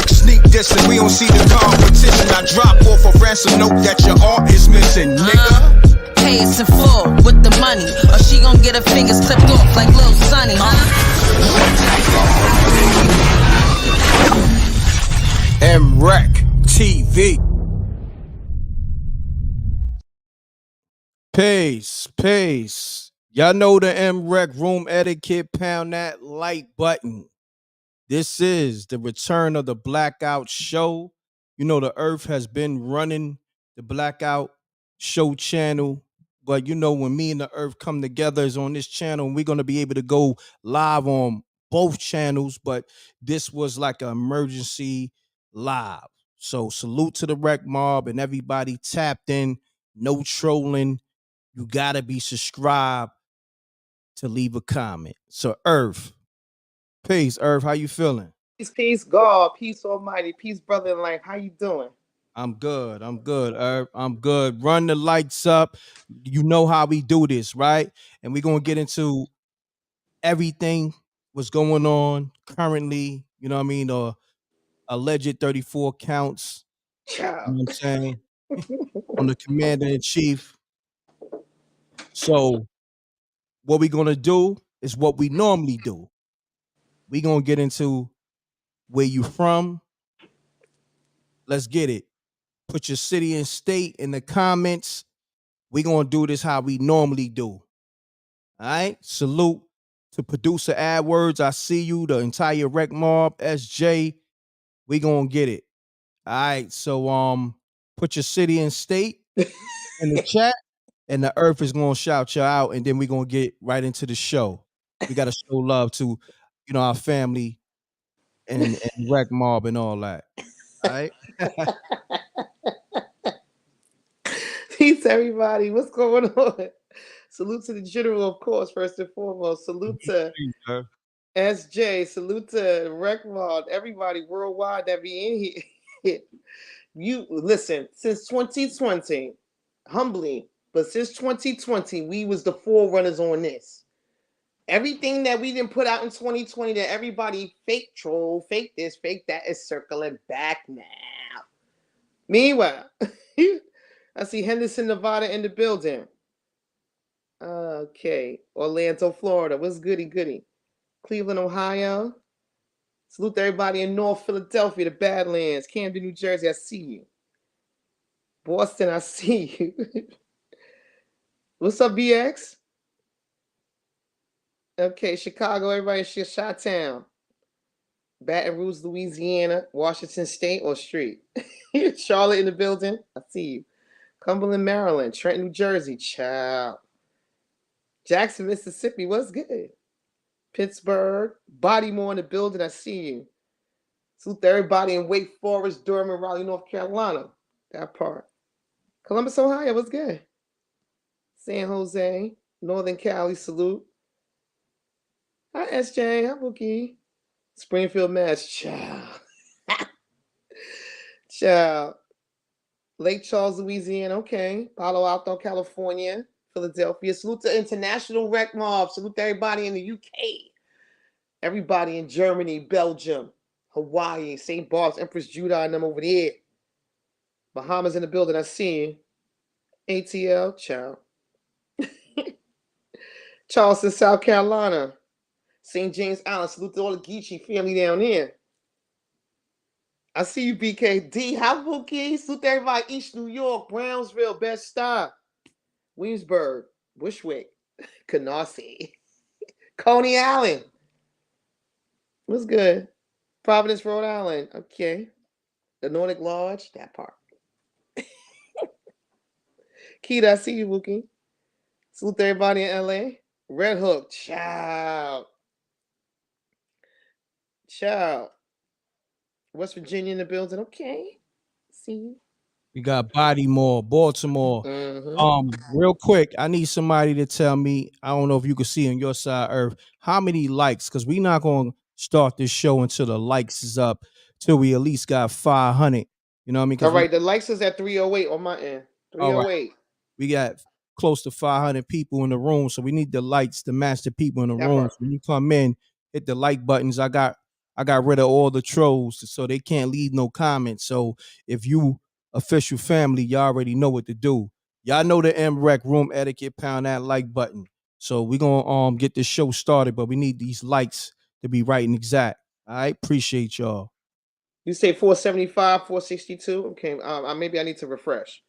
Sneak dissing, we don't see the competition. I drop off a ransom note that your art is missing, nigga. Pay us in full with the money, or she gon' get her fingers clipped off like Lil Sonny, MRecktv. Peace. Y'all know the M.Reck room etiquette. Pound that like button. This is the return of the Blackout Show. You know, the Earth has been running the Blackout Show channel. But you know, when me and the Earth come together is on this channel, and we're going to be able to go live on both channels. But this was like an emergency live. So salute to the Rec Mob and everybody tapped in. No trolling. You got to be subscribed to leave a comment. So Earth. Peace, Earth. How you feeling? Peace, God. Peace, Almighty. Peace, brother in life. How you doing? I'm good, Earth. I'm good. Run the lights up. You know how we do this, right? And we're going to get into everything what's going on currently, you know what I mean, or alleged 34 counts, you know what I'm saying, on the commander-in-chief. So what we're going to do is what we normally do. We're going to get into where you from. Let's get it. Put your city and state in the comments. We're going to do this how we normally do. All right? Salute to producer AdWords. I see you, the entire Rec Mob, SJ. We going to get it. All right. So put your city and state in the chat, and the Earth is going to shout you out, and then we're going to get right into the show. We got to show love to, you know, our family and Rec Mob and all that. All right? Peace, everybody. What's going on? Salute to the general, of course, first and foremost. Salute to SJ. Salute to Reckmod. Everybody worldwide that be in here. You listen, since 2020, humbly, but since 2020, we was the forerunners on this. Everything that we didn't put out in 2020 that everybody fake troll, fake this, fake that is circling back now. Meanwhile, I see Henderson, Nevada in the building. Okay. Orlando, Florida. What's goody? Cleveland, Ohio. Salute to everybody in North Philadelphia, the Badlands. Camden, New Jersey, I see you. Boston, I see you. What's up, BX? Okay, Chicago, everybody, Chi-Town. Baton Rouge, Louisiana. Washington State or Street. Charlotte in the building. I see you. Cumberland, Maryland. Trenton, New Jersey. Ciao. Jackson, Mississippi. What's good? Pittsburgh. Bodymore in the building. I see you. Salute to everybody in Wake Forest, Durham, and Raleigh, North Carolina. That part. Columbus, Ohio. What's good? San Jose. Northern Cali. Salute. Hi, SJ. Hi, Bookie. Springfield, Mass. Ciao. Ciao. Lake Charles, Louisiana. Okay. Palo Alto, California. Philadelphia. Salute to International Rec Mob. Salute to everybody in the UK. Everybody in Germany, Belgium, Hawaii, St. Bart's, Empress Judah, and them over there. Bahamas in the building. I see you. ATL. Ciao. Charleston, South Carolina. St. James Island. Salute to all the Geechee family down there. I see you, BKD. How Bookie? Salute to everybody. East New York, Brownsville, Bed-Stuy, Williamsburg, Bushwick, Canarsie, Coney Island. What's good? Providence, Rhode Island. Okay. The Nordic Lodge. That part. Keita, I see you, Wookie. Salute to everybody in LA. Red Hook. Ciao. West Virginia in the building. Okay. See you. We got Bodymore, Baltimore. Real quick, I need somebody to tell me, I don't know if you can see on your side, Earth, how many likes, because we're not going to start this show until the likes is up, till we at least got 500. You know what I mean? All right, the likes is at 308 on my end. 308. All right. We got close to 500 people in the room, so we need the likes to match the people in the room. So when you come in, hit the like buttons. I got I got rid of all the trolls, so they can't leave no comments. So if you official family, y'all already know what to do. Y'all know the M.Reck room etiquette. Pound that like button. So we gonna get this show started, but we need these likes to be right and exact. All right, appreciate y'all. You say 475, 462? Okay, maybe I need to refresh.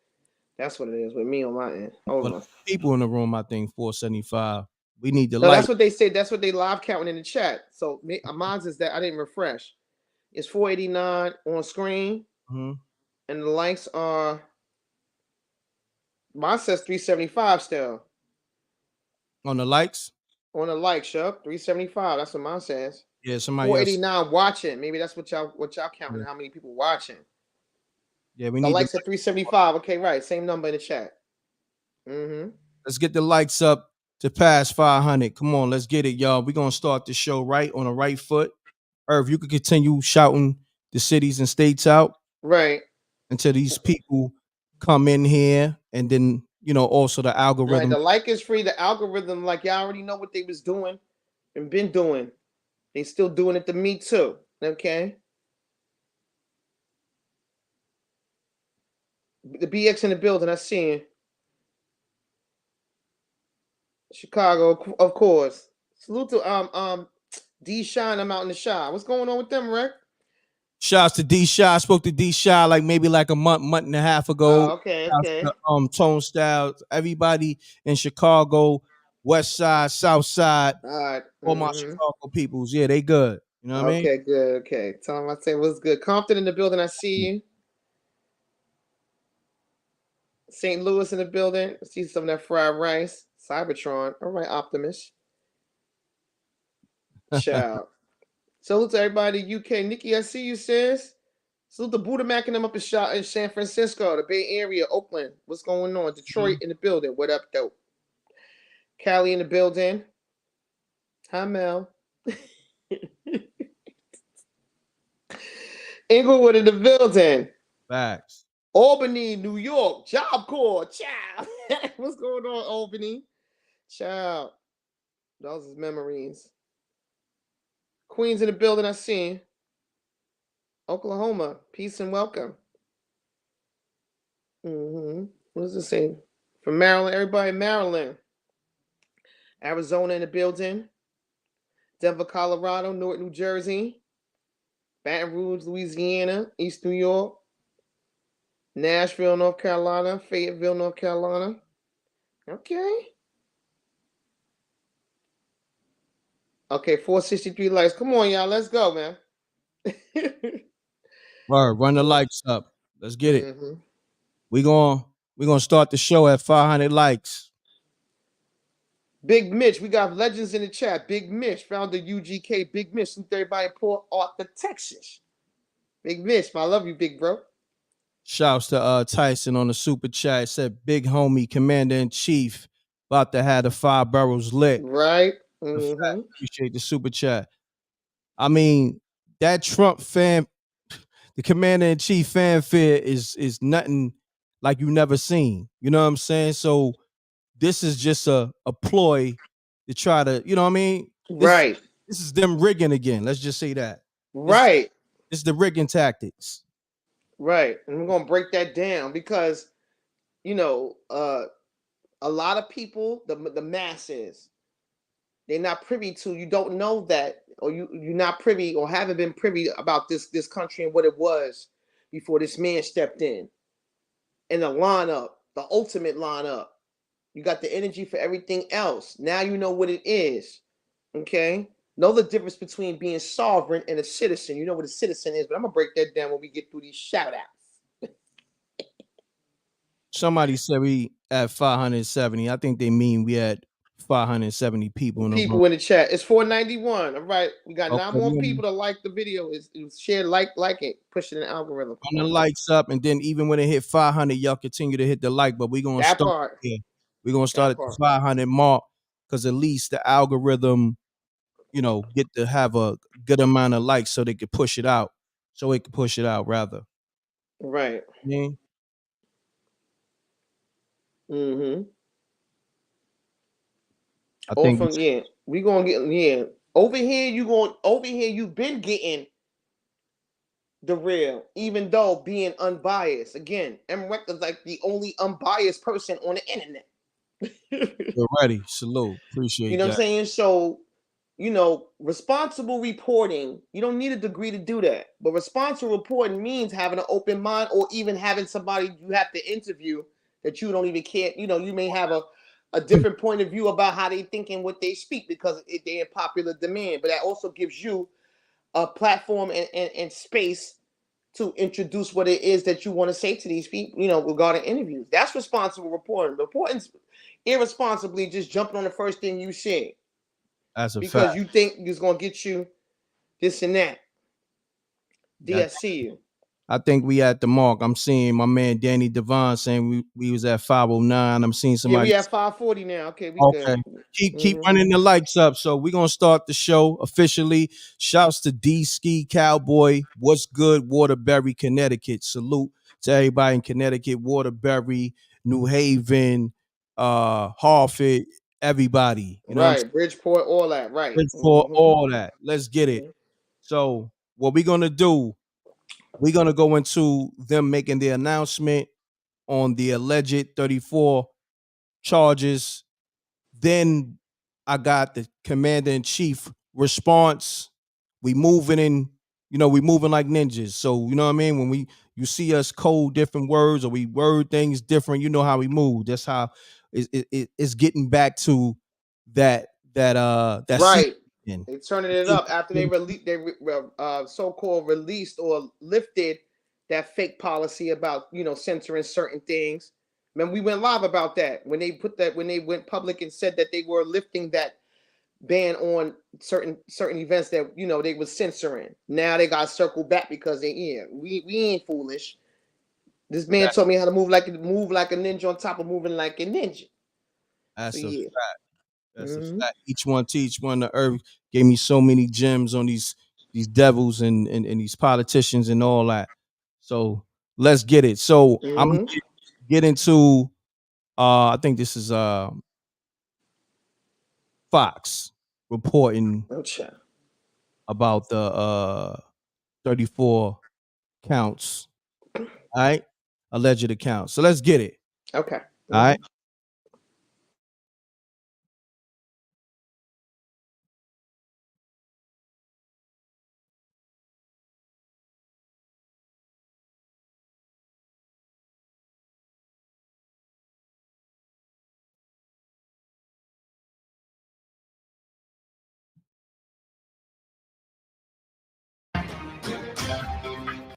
That's what it is with me on my end. Hold But on. people in the room, I think 475. We need the No, like. that's what they say. That's what they live counting in the chat. So mine's is that I didn't refresh. It's 489 on screen, Mhm. and the likes are mine says 375 still On the likes. on the like, Shup. 375. That's what mine says. Yeah, somebody else. 489 watching. Maybe that's what y'all counting. Yeah, How many people watching? yeah, we The need the. likes at 375. Okay, right. Same number in the chat. Mm-hmm. Let's get the likes up to pass 500. Come on, let's get it, y'all. We're gonna start the show right on the right foot. Irv, you could continue shouting the cities and states out Right. until these people come in here, and then also the Right. algorithm. The like is free. The algorithm, like y'all already know what they was doing and been doing. They still doing it to me too. Okay. The BX in the building. I see you. Chicago, of course. Salute to D Shine. I'm out in the shop. What's going on with them, Rick? Shouts to D Shy. I spoke to D Shy like maybe like a month and a half ago. Okay, Shouts okay. to Tone Styles, everybody in Chicago, West Side, South Side, All right. all my Mm-hmm. Chicago peoples. Yeah, they good. You know what I mean? Okay, good. Okay. Tell them I say what's good. Compton in the building. I see you. St. Louis in the building. I see some of that fried rice. Cybertron. All right, Optimus. Ciao. Salute to everybody in UK. Nikki, I see you, sis. Salute to Buddha Mac and them up in San Francisco, the Bay Area, Oakland. What's going on? Detroit in the building. What up, though? Cali in the building. Hi, Mel. Inglewood in the building. Facts. Albany, New York. Job Corps. Ciao. What's going on, Albany? Ciao. Those is memories. Queens in the building, I see. Oklahoma. Peace and welcome. Mm-hmm. What does it say? From Maryland, everybody in Maryland. Arizona in the building. Denver, Colorado. Newark, New Jersey. Baton Rouge, Louisiana. East New York. Nashville, North Carolina. Fayetteville, North Carolina. Okay. Okay, 463 likes. Come on, y'all. Let's go, man. Word, run the likes up. Let's get it. Mm-hmm. We're gonna start the show at 500 likes. Big Mitch, we got legends in the chat. Big Mitch, founder UGK. Big Mitch, salute everybody in Port Arthur, Texas. Big Mitch, I love you, big bro. Shouts to Tyson on the super chat. Said big homie, commander in chief, about to have the 5 barrels lit. Right. The fact, Mm-hmm. appreciate the super chat. I mean, that Trump fan, the commander in chief fanfare is nothing like you never seen. You know what I'm saying? So this is just a ploy to try to, you know what I mean? Right. This is them rigging again. Let's just say that. Right. It's the rigging tactics. Right. And we're gonna break that down because a lot of people, the masses, they're not privy to. You don't know that, or you're not privy, or haven't been privy about this country and what it was before this man stepped in. And the lineup, the ultimate lineup. You got the energy for everything else. Now you know what it is. Okay? Know the difference between being sovereign and a citizen. You know what a citizen is, but I'm gonna break that down when we get through these shout outs. Somebody said we at 570. I think they mean we had 570 people in the room. People in the chat. It's 491. All right. We got Okay, 9 more people to like the video. It's share, like it, pushing the algorithm. run the lights up, and then even when it hit 500, y'all continue to hit the like. But we're gonna That start part. here. We're gonna start That at the part. 500 mark because at least the algorithm, get to have a good amount of likes so they could push it out. So it could push it out rather. Right. Yeah. Mm-hmm. I Or think from we gonna get Over here, you've been getting the real, even though being unbiased. Again, M.Reck is like the only unbiased person on the internet. You're ready. Salute. You Appreciate know what I'm that. saying? So, responsible reporting, you don't need a degree to do that. But responsible reporting means having an open mind, or even having somebody you have to interview that you don't even care. You may have a different point of view about how they think and what they speak because they're in popular demand. But that also gives you a platform and space to introduce what it is that you want to say to these people, regarding interviews. That's responsible reporting. Reporting's irresponsibly just jumping on the first thing you say That's a fact. because you think it's going to get you this and that. That, DSCU. I think we at the mark. I'm seeing my man Danny Devon saying we was at 509. I'm seeing Yeah, somebody. we at 540 now. Okay, we Okay. good. Keep running the lights up. So we're gonna start the show officially. Shouts to D Ski Cowboy. What's good, Waterbury, Connecticut? Salute to everybody in Connecticut, Waterbury, New Haven, Hartford, everybody. You know what I'm saying? Right, Bridgeport, all that. Right. For all that. Let's get it. So what we're gonna do, we're gonna go into them making the announcement on the alleged 34 charges. Then I got the commander in chief response. We moving in, we moving like ninjas. So you know what I mean? When you see us code different words or we word things different, you know how we move. That's how it's getting back to that Right. season. They turning it up after they so-called released or lifted that fake policy about censoring certain things. Man, we went live about that when they went public and said that they were lifting that ban on certain events that they were censoring. Now they got circled back because we ain't foolish. This man That- told me how to move like a ninja on top of moving like a ninja. So That's a yeah. fact. That's a Mm-hmm. fact. Each one teach one. The earth gave me so many gems on these devils and these politicians and all that. So let's get it. So I'm gonna Mm-hmm. get into I think this is Fox reporting Oh, child. about the 34 counts. All right. Alleged accounts. So let's get it. Okay. All right.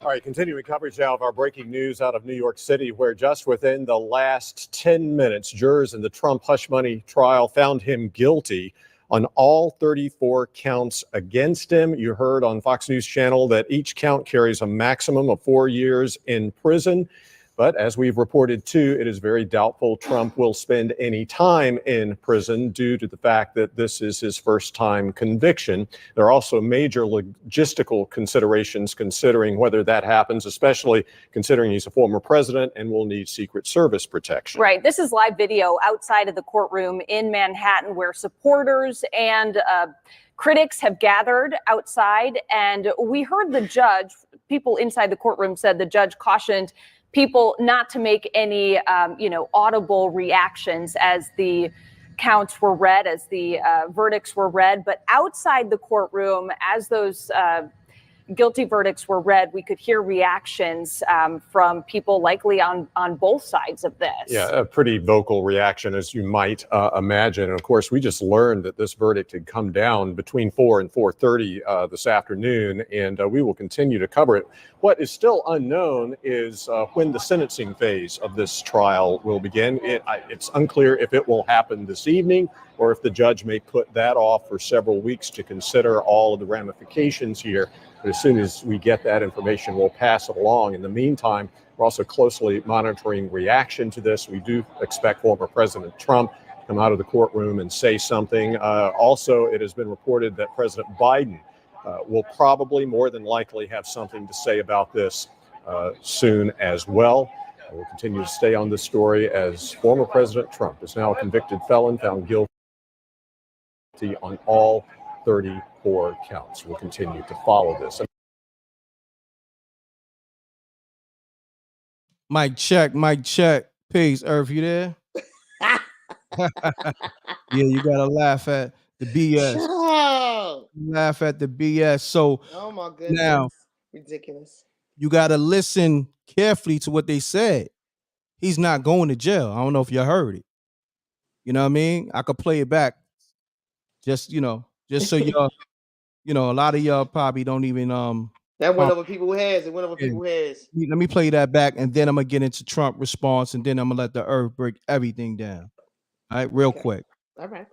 All right, continuing coverage now of our breaking news out of New York City, where just within the last 10 minutes, jurors in the Trump hush money trial found him guilty on all 34 counts against him. You heard on Fox News Channel that each count carries a maximum of 4 years in prison. But as we've reported too, it is very doubtful Trump will spend any time in prison due to the fact that this is his first time conviction. There are also major logistical considerations considering whether that happens, especially considering he's a former president and will need Secret Service protection. Right. This is live video outside of the courtroom in Manhattan where supporters and critics have gathered outside. And we heard the judge, people inside the courtroom said the judge cautioned people not to make any, audible reactions as the counts were read, as the verdicts were read. But outside the courtroom, as those guilty verdicts were read, we could hear reactions from people likely on both sides of this. Yeah, a pretty vocal reaction, as you might imagine. And of course, we just learned that this verdict had come down between 4 and 4:30 this afternoon, and we will continue to cover it. What is still unknown is when the sentencing phase of this trial will begin. It's unclear if it will happen this evening or if the judge may put that off for several weeks to consider all of the ramifications here. But as soon as we get that information, we'll pass it along. In the meantime, we're also closely monitoring reaction to this. We do expect former President Trump to come out of the courtroom and say something. Also, it has been reported that President Biden will probably, more than likely, have something to say about this soon as well. We'll continue to stay on this story as former President Trump is now a convicted felon found guilty on all 34 counts. We'll continue to follow this. Mic check, mic check. Peace, Earth, you there? Yeah, you gotta laugh at the BS. Child. Laugh at the BS. So Oh my goodness. now Ridiculous. you gotta listen carefully to what they said. He's not going to jail. I don't know if you heard it. You know what I mean? I could play it back. Just just so y'all, a lot of y'all probably don't even That went over people's heads. It went over yeah. people's heads. Let me play that back, and then I'm gonna get into Trump response, and then I'm gonna let the Earth break everything down. All right, real quick. All right.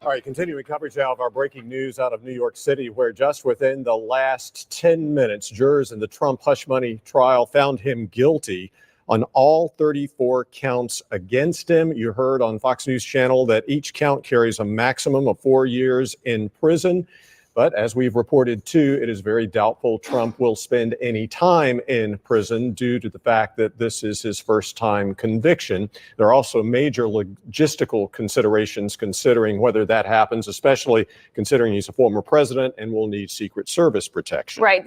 All right, continuing coverage now of our breaking news out of New York City, where just within the last 10 minutes, jurors in the Trump hush money trial found him guilty on all 34 counts against him. You heard on Fox News Channel that each count carries a maximum of 4 years in prison. But as we've reported too, it is very doubtful Trump will spend any time in prison due to the fact that this is his first time conviction. There are also major logistical considerations considering whether that happens, especially considering he's a former president and will need Secret Service protection. Right.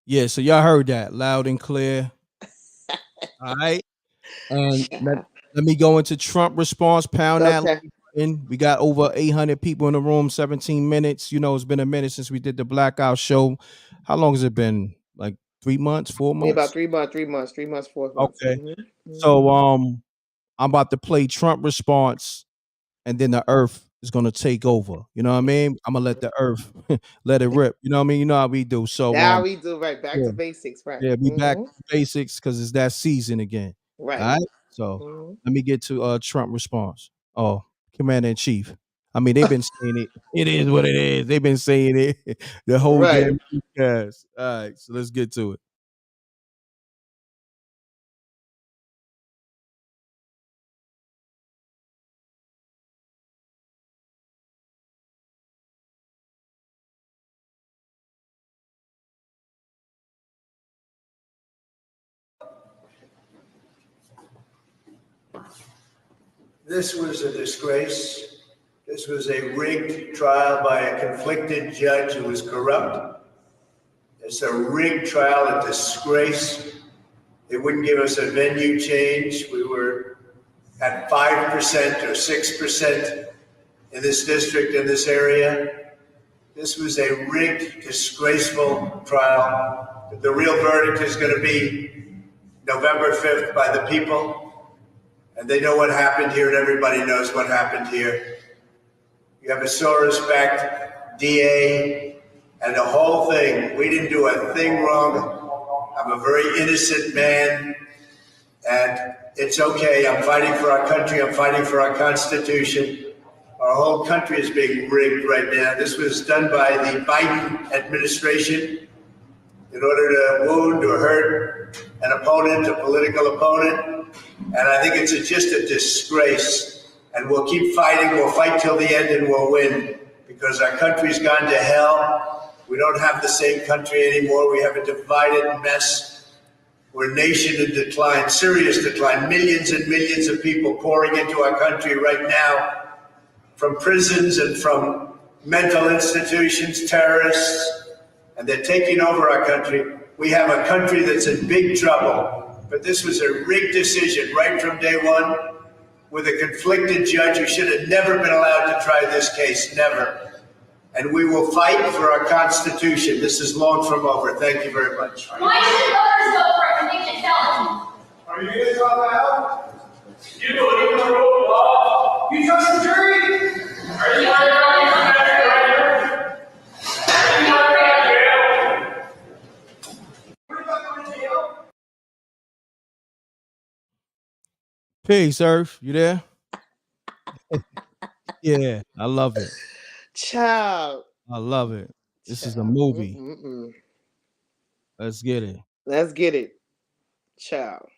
Yeah, so y'all heard that loud and clear. All right. And let me go into Trump response. Pound that. We got over 800 people in the room, 17 minutes. It's been a minute since we did the Blackout show. How long has it been? Like 3 months, 4 months? About 3 months, 4 months. Okay. So I'm about to play Trump response, and then the Earth is gonna take over. You know what I mean? I'm gonna let the Earth let it rip. You know what I mean? You know how we do. So now we do right back to basics, right? Yeah, we back to basics because it's that season again. Right. All right. So let me get to Trump response. Oh, Commander in Chief. I mean, they've been saying it. It is what it is. They've been saying it the whole damn podcast. All right, so let's get to it. This was a disgrace. This was a rigged trial by a conflicted judge who was corrupt. It's a rigged trial, a disgrace. They wouldn't give us a venue change. We were at 5% or 6% in this district, in this area. This was a rigged, disgraceful trial. The real verdict is going to be November 5th by the people. And they know what happened here, and everybody knows what happened here. You have a Soros-backed DA, and the whole thing. We didn't do a thing wrong. I'm a very innocent man, and it's okay. I'm fighting for our country. I'm fighting for our Constitution. Our whole country is being rigged right now. This was done by the Biden administration in order to wound or hurt an opponent, a political opponent. And I think it's just a disgrace. And we'll keep fighting. We'll fight till the end and we'll win because our country's gone to hell. We don't have the same country anymore. We have a divided mess. We're a nation in decline, serious decline. Millions and millions of people pouring into our country right now from prisons and from mental institutions, terrorists, and they're taking over our country. We have a country that's in big trouble. But this was a rigged decision right from day one with a conflicted judge who should have never been allowed to try this case, never. And we will fight for our Constitution. This is long from over. Thank you very much. Why should voters vote for a convicted felon? Are you going to talk out? You believe in the rule of law? You trust the jury? Are you Peace, Earth. You there? Yeah, I love it. Child. I love it. This is a movie. Let's get it. Let's get it. Child.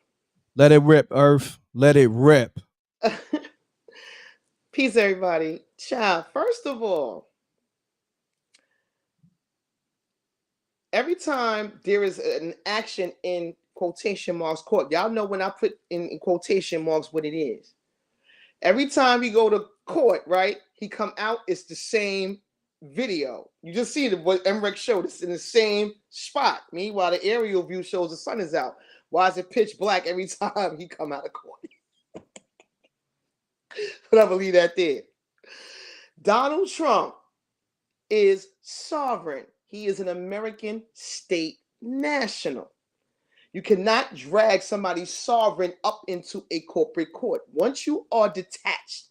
Let it rip, Earth. Let it rip. Peace, everybody. Child, first of all, every time there is an action in quotation marks court. Y'all know when I put in quotation marks what it is. Every time he go to court, right, he come out, it's the same video. You just see what M.Reck showed. It's in the same spot. Meanwhile, the aerial view shows the sun is out. Why is it pitch black every time he come out of court? But I believe that there. Donald Trump is sovereign. He is an American state national. You cannot drag somebody's sovereign up into a corporate court. Once you are detached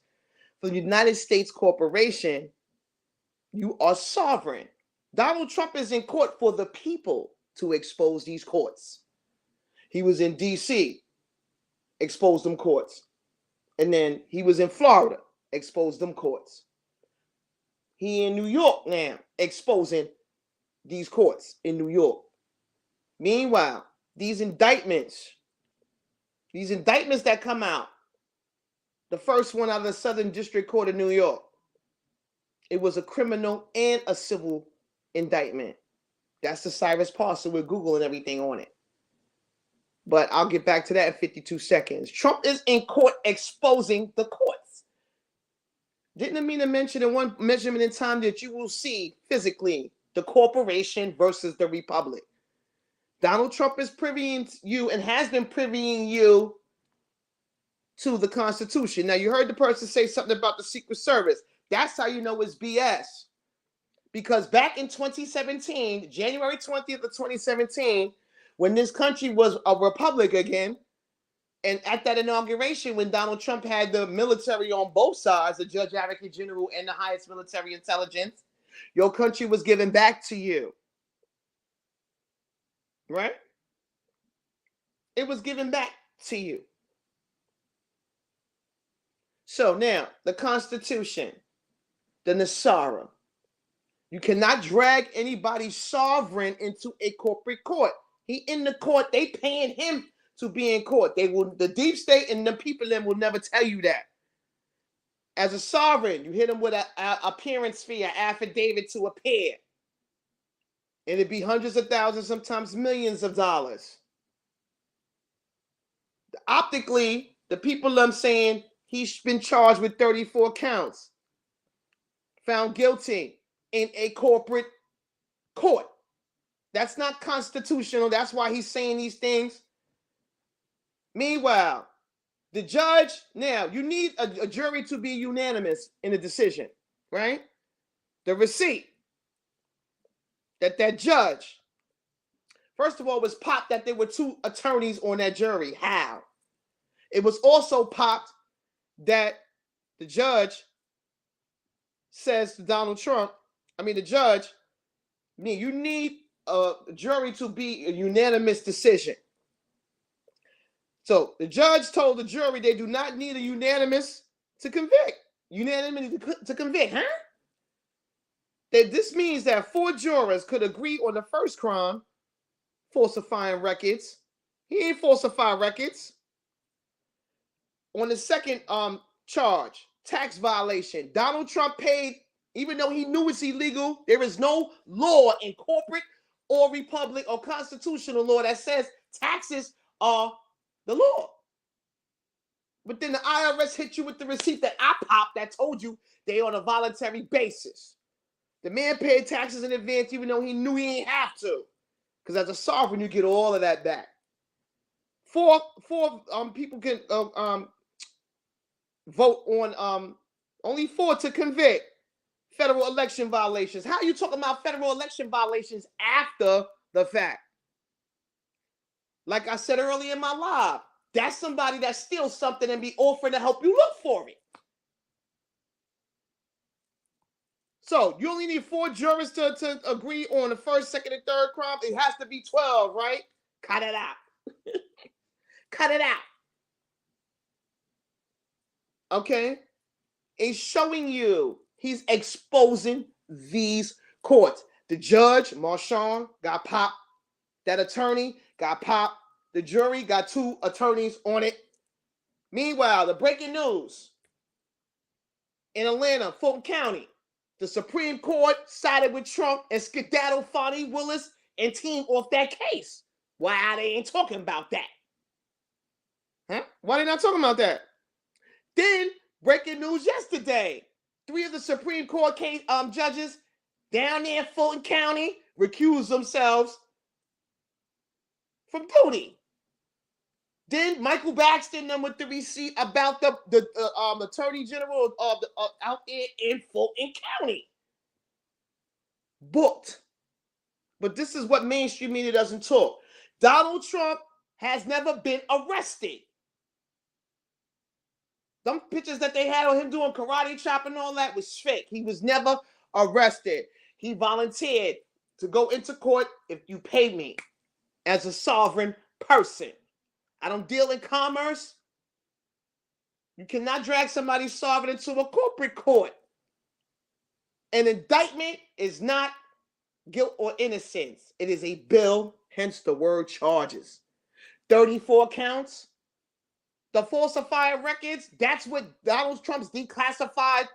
from the United States corporation, you are sovereign. Donald Trump is in court for the people to expose these courts. He was in D.C., exposed them courts. And then he was in Florida, exposed them courts. He in New York now, exposing these courts in New York. Meanwhile, these indictments that come out, the first one out of the Southern District Court of New York, it was a criminal and a civil indictment. That's the Cyrus parcel with Google and everything on it. But I'll get back to that in 52 seconds. Trump is in court exposing the courts. Didn't mean to mention in one measurement in time that you will see physically the corporation versus the republic. Donald Trump is privying you and has been privying you to the Constitution. Now, you heard the person say something about the Secret Service. That's how you know it's BS. Because back in 2017, January 20th of 2017, when this country was a republic again, and at that inauguration, when Donald Trump had the military on both sides, the Judge Advocate General and the highest military intelligence, your country was given back to you. Right? It was given back to you. So now, the Constitution, the Nasara. You cannot drag anybody's sovereign into a corporate court. He in the court, they paying him to be in court. The deep state and the people in will never tell you that. As a sovereign, you hit them with an appearance fee, an affidavit to appear. And it'd be hundreds of thousands, sometimes millions of dollars. Optically, the people I'm saying he's been charged with 34 counts. Found guilty in a corporate court. That's not constitutional. That's why he's saying these things. Meanwhile, the judge, now you need a jury to be unanimous in a decision, right? The receipt that judge, first of all, was popped that there were two attorneys on that jury. How? It was also popped that the judge says to Donald Trump, the judge, you need a jury to be a unanimous decision. So the judge told the jury they do not need a unanimous to convict. Unanimity to convict, huh? That this means that 4 jurors could agree on the first crime, falsifying records. He ain't falsify records. On the second charge, tax violation, Donald Trump paid, even though he knew it's illegal. There is no law in corporate or republic or constitutional law that says taxes are the law. But then the IRS hit you with the receipt that I popped that told you they on a voluntary basis. The man paid taxes in advance even though he knew he ain't have to. Because as a sovereign, you get all of that back. Four people can vote on only 4 to convict federal election violations. How are you talking about federal election violations after the fact? Like I said earlier in my live, that's somebody that steals something and be offering to help you look for it. So you only need 4 jurors to agree on the first, second, and third crime. It has to be 12, right? Cut it out. Cut it out. Okay? It's showing you he's exposing these courts. The judge, Marchand, got popped. That attorney got popped. The jury got 2 attorneys on it. Meanwhile, the breaking news in Atlanta, Fulton County, the Supreme Court sided with Trump and skedaddled Fani Willis and team off that case. Why they ain't talking about that? Huh? Why they not talking about that? Then, breaking news yesterday. 3 of the Supreme Court judges down there in Fulton County recused themselves from duty. Then Michael Baxter and them with the receipt about the Attorney General out there in Fulton County. Booked. But this is what mainstream media doesn't talk. Donald Trump has never been arrested. Them pictures that they had of him doing karate chop and all that was fake. He was never arrested. He volunteered to go into court if you pay me as a sovereign person. I don't deal in commerce. You cannot drag somebody's sovereign into a corporate court. An indictment is not guilt or innocence. It is a bill, hence the word charges. 34 counts. The falsified records, that's what Donald Trump's declassified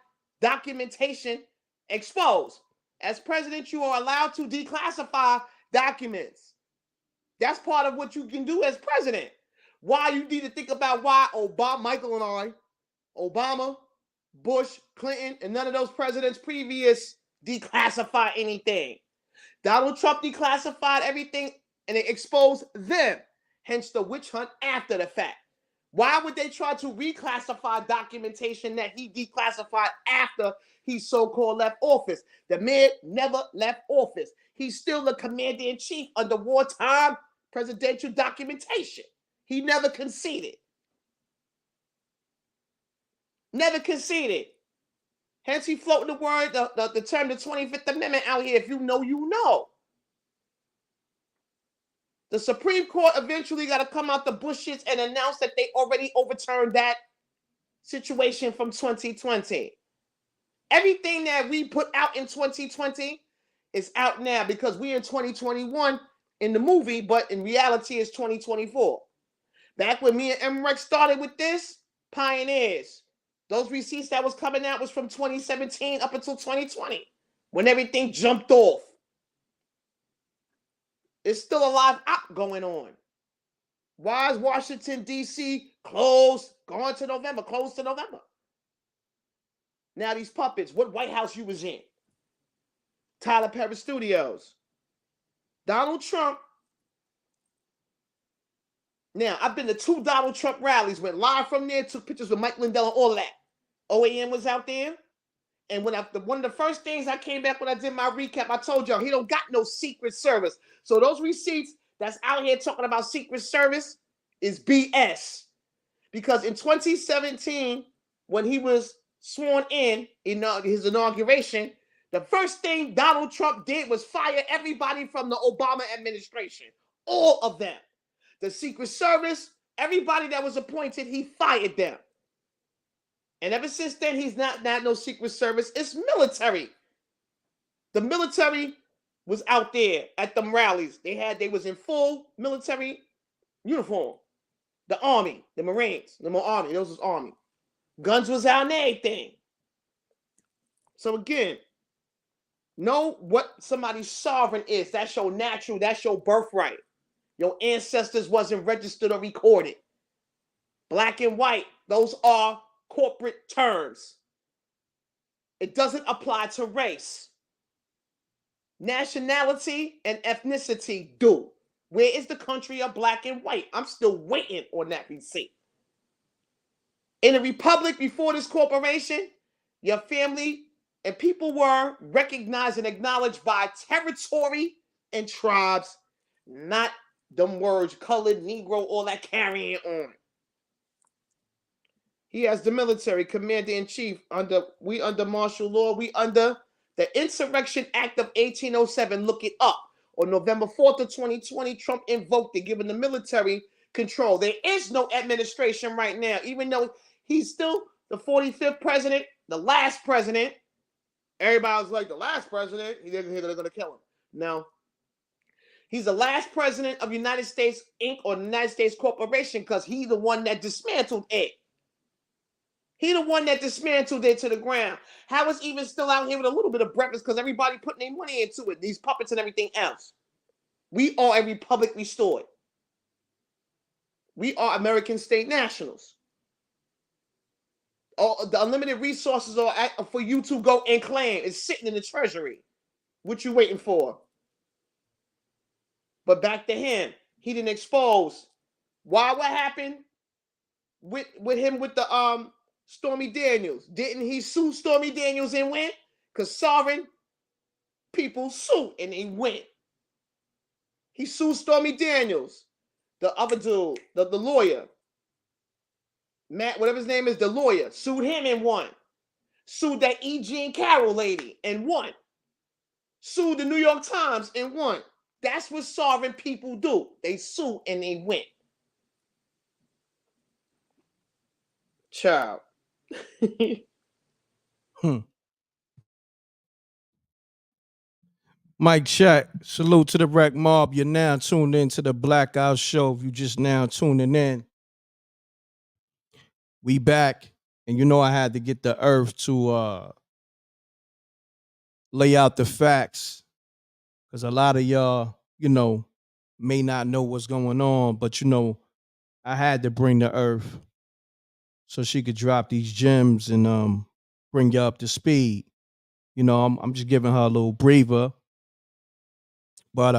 documentation exposed. As president, you are allowed to declassify documents. That's part of what you can do as president. Why you need to think about why Michael and I, Obama, Bush, Clinton, and none of those presidents previous declassify anything. Donald Trump declassified everything and it exposed them. Hence the witch hunt after the fact. Why would they try to reclassify documentation that he declassified after he so-called left office? The man never left office. He's still the commander-in-chief under wartime presidential documentation. He never conceded. Never conceded. Hence he floating the word, the term, the 25th Amendment out here. If you know, you know. The Supreme Court eventually got to come out the bushes and announce that they already overturned that situation from 2020. Everything that we put out in 2020 is out now because we're in 2021 in the movie, but in reality it's 2024. Back when me and M.Reck started with this, pioneers. Those receipts that was coming out was from 2017 up until 2020 when everything jumped off. It's still a live op going on. Why is Washington, D.C. closed to November? Now these puppets, what White House you was in? Tyler Perry Studios. Donald Trump. Now, I've been to 2 Donald Trump rallies, went live from there, took pictures with Mike Lindell and all of that. OAM was out there. And one of the first things I came back when I did my recap, I told y'all he don't got no Secret Service. So those receipts that's out here talking about Secret Service is BS. Because in 2017, when he was sworn in his inauguration, the first thing Donald Trump did was fire everybody from the Obama administration. All of them. The Secret Service, everybody that was appointed, he fired them. And ever since then, he's not no Secret Service. It's military. The military was out there at them rallies. They was in full military uniform. The Army, the Marines, the Army, those was Army. Guns was out and everything. So again, know what somebody's sovereign is. That's your natural, that's your birthright. Your ancestors wasn't registered or recorded. Black and white, those are corporate terms. It doesn't apply to race. Nationality and ethnicity do. Where is the country of black and white? I'm still waiting on that receipt. In a republic before this corporation, your family and people were recognized and acknowledged by territory and tribes, not them words, colored, Negro, all that carrying on. He has the military commander-in-chief under martial law. We under the Insurrection Act of 1807. Look it up. On November 4th of 2020, Trump invoked it, giving the military control. There is no administration right now, even though he's still the 45th president, the last president. Everybody was like, the last president, they're going to kill him. No. He's the last president of United States Inc. or the United States Corporation because he's the one that dismantled it. He the one that dismantled it to the ground. How is even still out here with a little bit of breakfast because everybody putting their money into it, these puppets and everything else. We are a republic restored. We are American state nationals. All the unlimited resources are for you to go and claim. It's sitting in the treasury. What you waiting for? But back to him. He didn't expose. Why? What happened with him with the Stormy Daniels? Didn't he sue Stormy Daniels and win? Because sovereign people sue and they win. He sued Stormy Daniels. The other dude, the lawyer, Matt, whatever his name is, the lawyer, sued him and won. Sued that E. Jean Carroll lady and won. Sued the New York Times and won. That's what sovereign people do. They sue and they win. Child. Mike check. Salute to the Wreck Mob. You're now tuned in to the Blackout Show. If you just now tuning in, we back. And you know I had to get the earth to lay out the facts. Because a lot of y'all, may not know what's going on. But, I had to bring the earth so she could drop these gems and bring you up to speed. I'm just giving her a little breather. But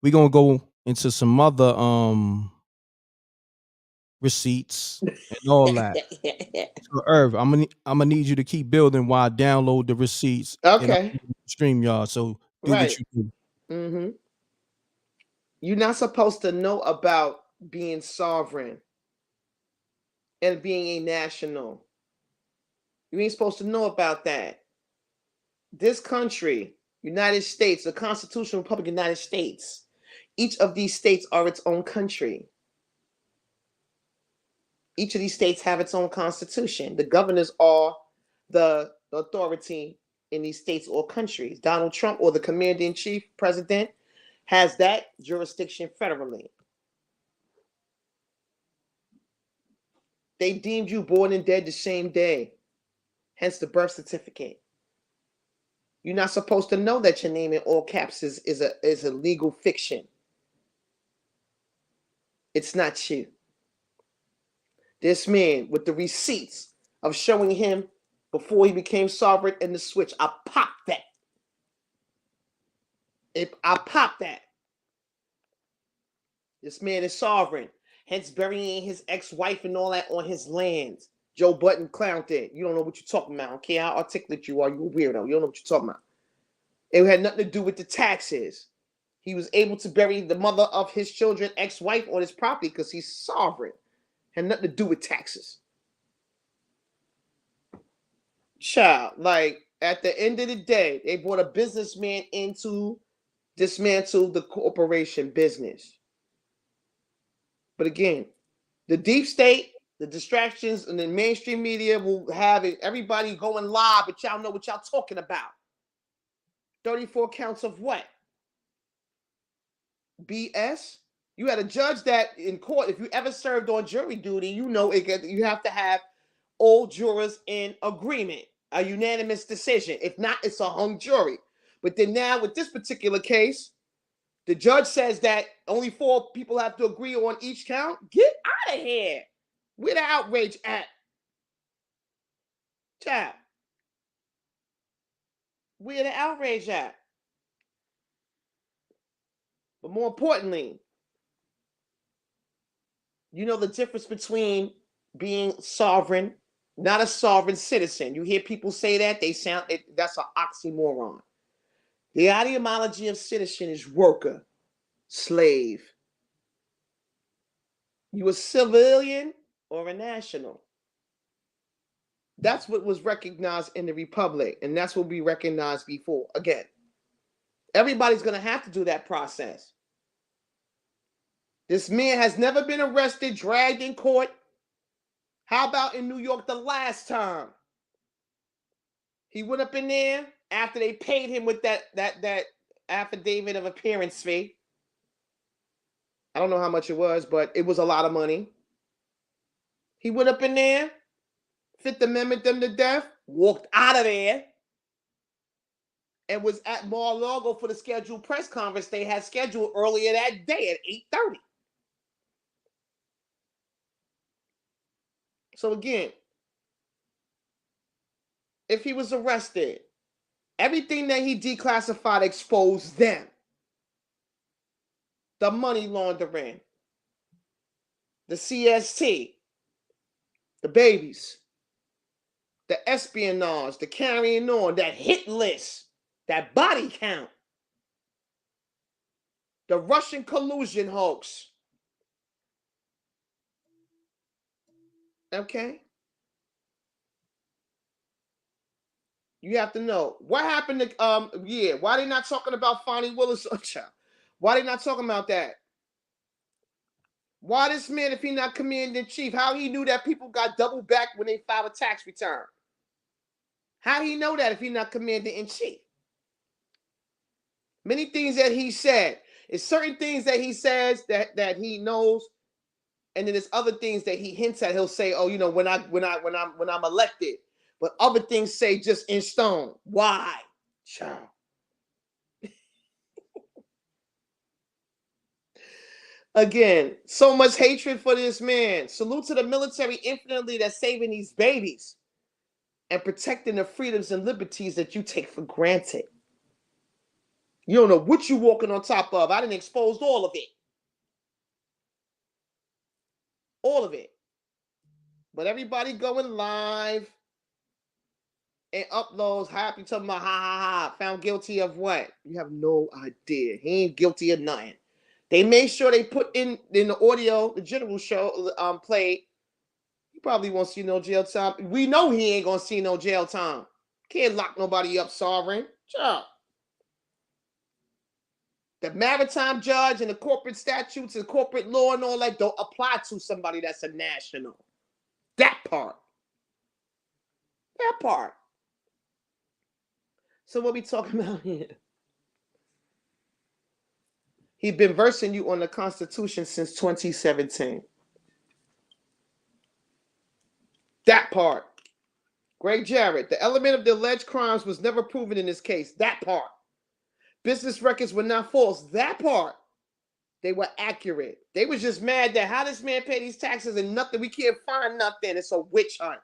we're gonna go into some other receipts and all that. So Irv, I'm gonna need you to keep building while I download the receipts Okay. and stream y'all. So do Right. what you do. Mm-hmm. You're not supposed to know about being sovereign and being a national. You ain't supposed to know about that. This country, United States, the Constitutional Republic of the United States, each of these states are its own country. Each of these states have its own constitution. The governors are the authority in these states or countries. Donald Trump, or the commander-in-chief president, has that jurisdiction federally. They deemed you born and dead the same day, hence the birth certificate. You're not supposed to know that your name in all caps is a legal fiction. It's not you. This man with the receipts of showing him before he became sovereign and the switch, I popped that. I popped that. This man is sovereign, hence burying his ex-wife and all that on his lands. Joe Budden clowned it. You don't know what you're talking about. I don't care how articulate you are. You a weirdo. You don't know what you're talking about. It had nothing to do with the taxes. He was able to bury the mother of his children, ex-wife, on his property because he's sovereign. Had nothing to do with taxes. Child, like at the end of the day, they brought a businessman in to dismantle the corporation business. But again, the deep state, the distractions, and the mainstream media will have everybody going live, but y'all know what y'all talking about. 34 counts of what? BS? You had a judge that in court, if you ever served on jury duty, you know you have to have all jurors in agreement, a unanimous decision. If not, it's a hung jury. But then now with this particular case, the judge says that only 4 people have to agree on each count. Get out of here. Where the outrage at? Child. Where the outrage at? But more importantly, you know the difference between being sovereign, not a sovereign citizen. You hear people say that, that's an oxymoron. The ideology of citizen is worker, slave. You a civilian or a national? That's what was recognized in the Republic, and that's what we recognized before. Again, everybody's going to have to do that process. This man has never been arrested, dragged in court. How about in New York the last time? He went up in there after they paid him with that affidavit of appearance fee. I don't know how much it was, but it was a lot of money. He went up in there, Fifth Amendment them to death, walked out of there, and was at Mar-a-Lago for the scheduled press conference they had scheduled earlier that day at 8:30. So again, if he was arrested, everything that he declassified exposed them. The money laundering, the CST, the babies, the espionage, the carrying on, that hit list, that body count, the Russian collusion hoax. Okay? You have to know what happened to why they not talking about Fonnie Willis? Why they not talking about that? Why this man, if he not commander in chief, how he knew that people got double back when they filed a tax return? How he know that if he not commander in chief? Many things that he said. It's certain things that he says that he knows, and then there's other things that he hints at. He'll say, "Oh, you know, when I'm elected," but other things say just in stone. Why, child? Again, so much hatred for this man. Salute to the military infinitely that's saving these babies and protecting the freedoms and liberties that you take for granted. You don't know what you walking on top of. I done exposed all of it. All of it. But everybody going live and uploads happy talking about ha ha ha. Found guilty of what? You have no idea. He ain't guilty of nothing. They made sure they put in the audio, the general show played. He probably won't see no jail time. We know he ain't gonna see no jail time. Can't lock nobody up, sovereign. Sure. The maritime judge and the corporate statutes and corporate law and all that don't apply to somebody that's a national. That part. That part. So what we talking about here? He's been versing you on the Constitution since 2017. That part. Greg Jarrett, the element of the alleged crimes was never proven in this case. That part. Business records were not false. That part. They were accurate. They was just mad that how this man pay these taxes and nothing. We can't find nothing. It's a witch hunt.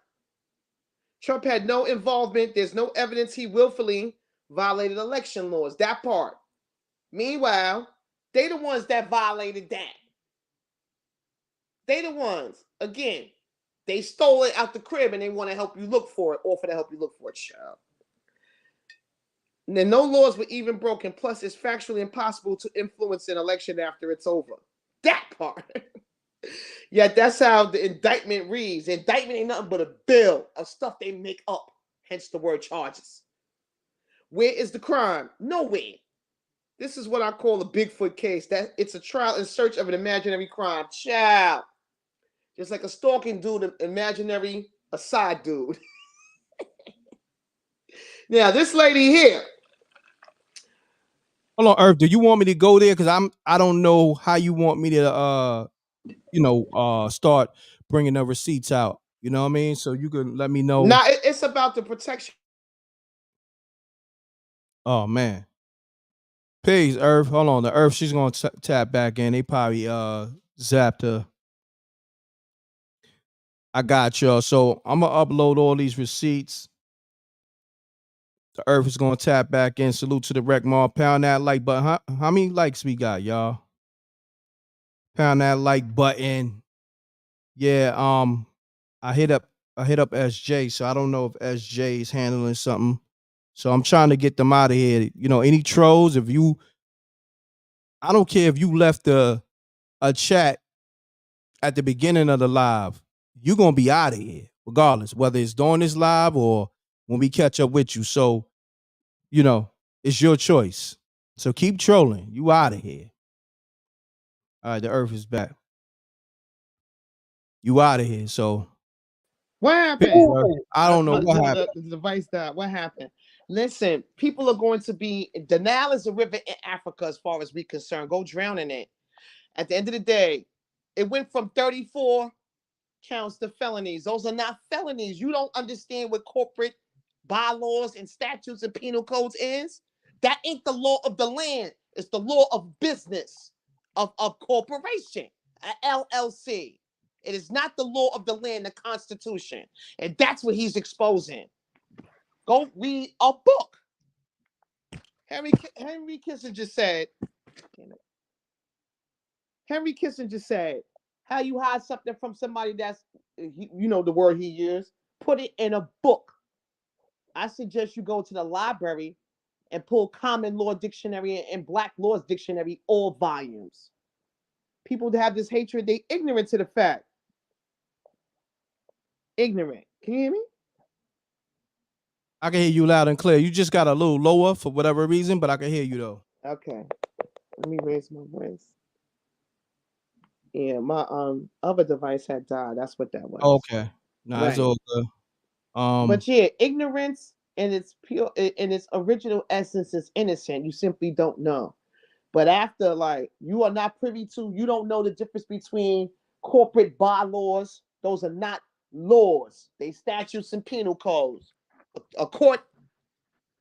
Trump had no involvement. There's no evidence he willfully violated election laws. That part. Meanwhile, they the ones that violated that. They the ones. Again, they stole it out the crib and they want to help you look for it. Offer to help you look for it, child. And then no laws were even broken. Plus, it's factually impossible to influence an election after it's over. That part. Yeah, that's how the indictment reads. The indictment ain't nothing but a bill of stuff they make up. Hence the word charges. Where is the crime? Nowhere. This is what I call a Bigfoot case. That it's a trial in search of an imaginary crime. Child. Just like a stalking dude, an imaginary, a side dude. Now, this lady here. Hold on, Earth. Do you want me to go there? Because I don't know how you want me to start bringing the receipts out. You know what I mean? So you can let me know. Now, it's about the protection. Oh man. Peace, Earth. Hold on. The Earth, she's gonna tap back in. They probably zapped her. I got y'all. So I'm gonna upload all these receipts. The Earth is gonna tap back in. Salute to the Rec Mall. Pound that like button. How many likes we got, y'all? Pound that like button. Yeah, I hit up SJ, so I don't know if SJ is handling something. So I'm trying to get them out of here. You know, any trolls, I don't care if you left a chat at the beginning of the live, you're gonna be out of here, regardless, whether it's during this live or when we catch up with you. So, you know, it's your choice. So keep trolling. You out of here. All right, the Earth is back. You out of here. So What happened? I don't know what happened. The device died. What happened? Listen, people are going to be. The Nile is a river in Africa, as far as we're concerned. Go drown in it. At the end of the day, it went from 34 counts to felonies. Those are not felonies. You don't understand what corporate bylaws and statutes and penal codes is. That ain't the law of the land. It's the law of business, of corporation, a LLC. It is not the law of the land, the Constitution. And that's what he's exposing. Go read a book. Henry Kissinger said, how you hide something from somebody that's, you know the word he used, put it in a book. I suggest you go to the library and pull Common Law Dictionary and Black Laws Dictionary, all volumes. People that have this hatred, they ignorant to the fact. Ignorant. Can you hear me? I can hear you loud and clear. You just got a little lower for whatever reason, but I can hear you though. Okay. Let me raise my voice. Yeah, my other device had died. That's what that was. Okay. Nah, it's Right. all good. But yeah, ignorance in its pure, in its original essence, is innocent. You simply don't know. But after, like, you are not privy to, you don't know the difference between corporate bylaws. Those are not laws. They statutes and penal codes. A court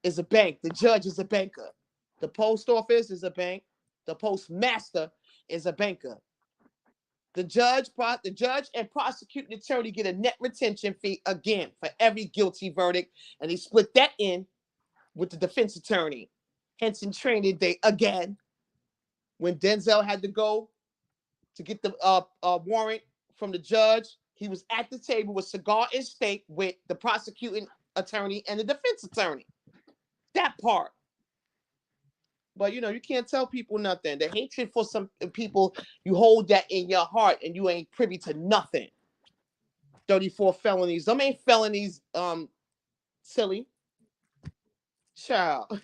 is a bank. The judge is a banker. The post office is a bank. The postmaster is a banker. The judge and prosecuting attorney get a net retention fee again for every guilty verdict, and they split that in with the defense attorney. Hence, in training day again, when Denzel had to go to get the warrant from the judge, he was at the table with cigar and steak with the prosecuting attorney and the defense attorney. That part. But you know, you can't tell people nothing. The hatred for some people, you hold that in your heart and you ain't privy to nothing. 34 felonies. Them ain't felonies, silly. Child.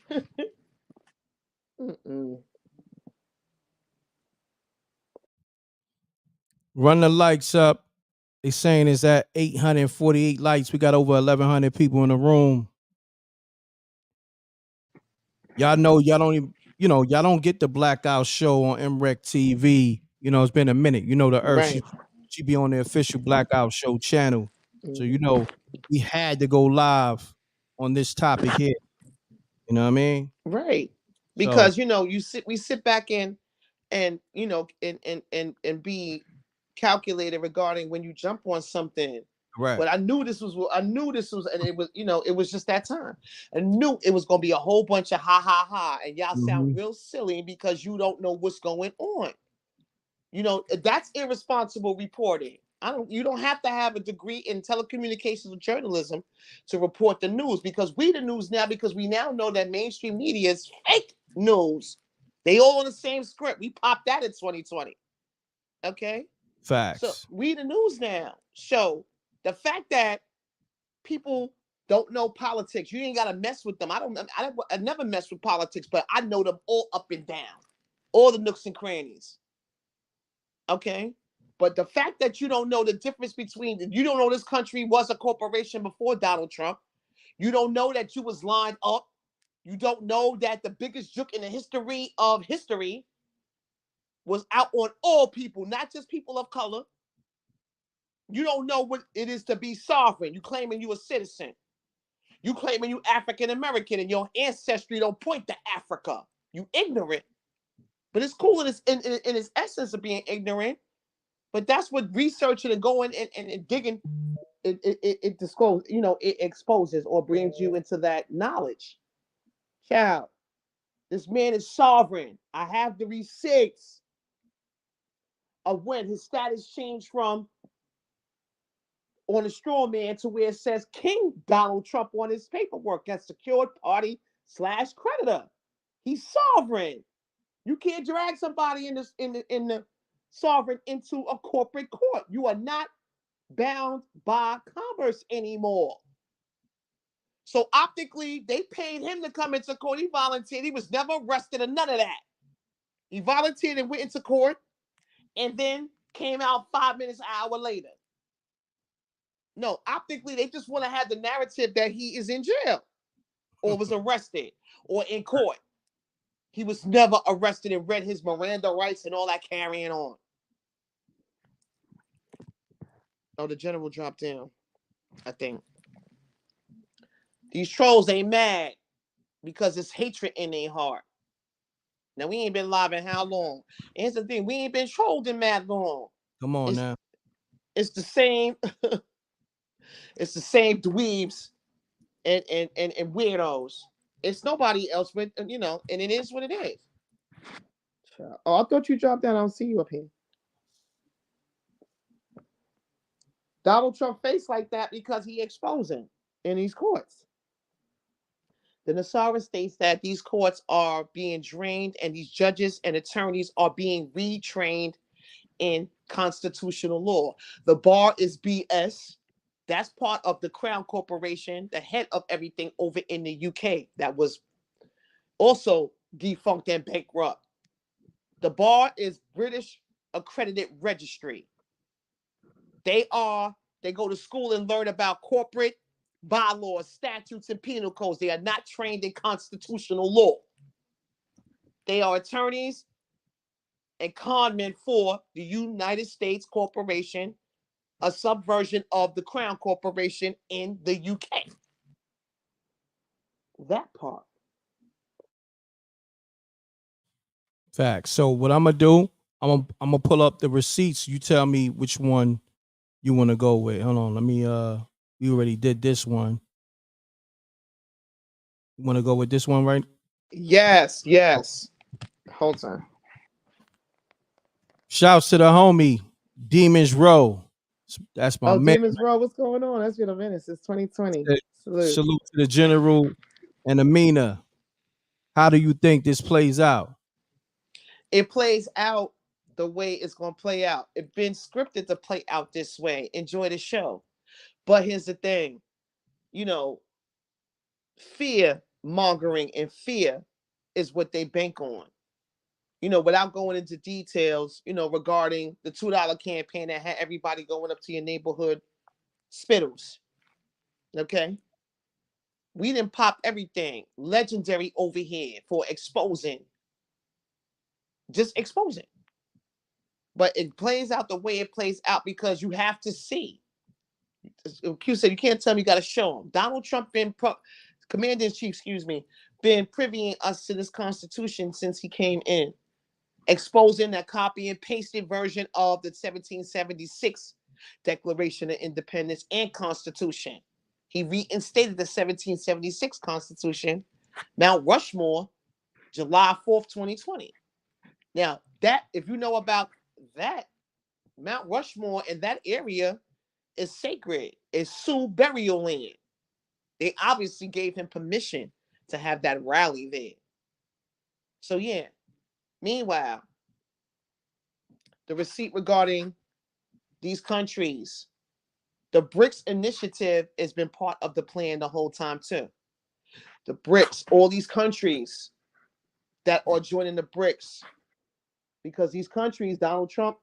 Run the likes up. They saying it's at 848 likes. We got over 1,100 people in the room. Y'all know y'all don't even, y'all don't get the Blackout Show on MRecktv. It's been a minute. The Earth, Right. she be on the official Blackout Show channel. So we had to go live on this topic here. You know what I mean? Right. Because we sit back in and and be calculated regarding when you jump on something. Right. But I knew this was, and it was, it was just that time. I knew it was gonna be a whole bunch of ha ha ha, and y'all sound real silly because you don't know what's going on. That's irresponsible reporting. You don't have to have a degree in telecommunications or journalism to report the news, because we the news now, because we now know that mainstream media is fake news. They all on the same script. We popped that in 2020. Okay? Facts. So we the news now. So the fact that people don't know politics, you ain't gotta mess with them. I never mess with politics, but I know them all up and down. All the nooks and crannies. Okay? But the fact that you don't know the difference between, you don't know this country was a corporation before Donald Trump. You don't know that you was lined up. You don't know that the biggest juke in the history of history was out on all people, not just people of color. You don't know what it is to be sovereign. You claiming you a citizen. You claiming you African American and your ancestry don't point to Africa. You ignorant. But it's cool in its essence of being ignorant. But that's what researching and going and digging, it discloses, it exposes or brings you into that knowledge. Child, this man is sovereign. I have the receipts of when his status changed from on a straw man to where it says King Donald Trump on his paperwork as secured party / creditor. He's sovereign. You can't drag somebody in the sovereign into a corporate court. You are not bound by commerce anymore. So optically, they paid him to come into court. He volunteered. He was never arrested or none of that. He volunteered and went into court and then came out 5 minutes, an hour later. No, optically, they just want to have the narrative that he is in jail or was arrested or in court. He was never arrested and read his Miranda rights and all that carrying on. Oh, the general dropped down, I think. These trolls ain't mad because it's hatred in their heart. Now, we ain't been live in how long? And here's the thing, we ain't been trolled in mad long. Come on now. It's the same. It's the same dweebs and weirdos. It's nobody else, but and it is what it is. Oh, I thought you dropped down. I don't see you up here. Donald Trump faced like that because he exposing in these courts. The Nasara states that these courts are being drained and these judges and attorneys are being retrained in constitutional law. The bar is BS. That's part of the Crown Corporation, the head of everything over in the UK, that was also defunct and bankrupt. The bar is British Accredited Registry. They go to school and learn about corporate bylaws, statutes, and penal codes. They are not trained in constitutional law. They are attorneys and conmen for the United States Corporation, a subversion of the Crown Corporation in the UK. That part. Facts. So what I'm gonna do, I'm gonna pull up the receipts. You tell me which one you want to go with. Hold on, let me. We already did this one. You want to go with this one, right? Yes, yes. Hold on. Shouts to the homie Demons Row. That's my Oh, man. Demons Row, what's going on? That's been a minute since 2020. Salute. Salute to the general and Amina. How do you think this plays out? It plays out the way it's going to play out. It's been scripted to play out this way. Enjoy the show. But here's the thing, fear mongering and fear is what they bank on. Without going into details, regarding the $2 campaign that had everybody going up to your neighborhood spittles. Okay? We didn't pop everything. Legendary over here for exposing. Just exposing. But it plays out the way it plays out because you have to see. Q said, you can't tell me, you got to show them. Donald Trump Commander-in-Chief, been privying us to this Constitution since he came in, exposing that copy and pasted version of the 1776 Declaration of Independence and Constitution. He reinstated the 1776 Constitution, Mount Rushmore, July 4th, 2020. Now, that, if you know about that, Mount Rushmore in that area is sacred. It's Sioux burial land. They obviously gave him permission to have that rally there. So, yeah. Meanwhile, the receipt regarding these countries, the BRICS initiative has been part of the plan the whole time, too. The BRICS, all these countries that are joining the BRICS, because these countries, Donald Trump,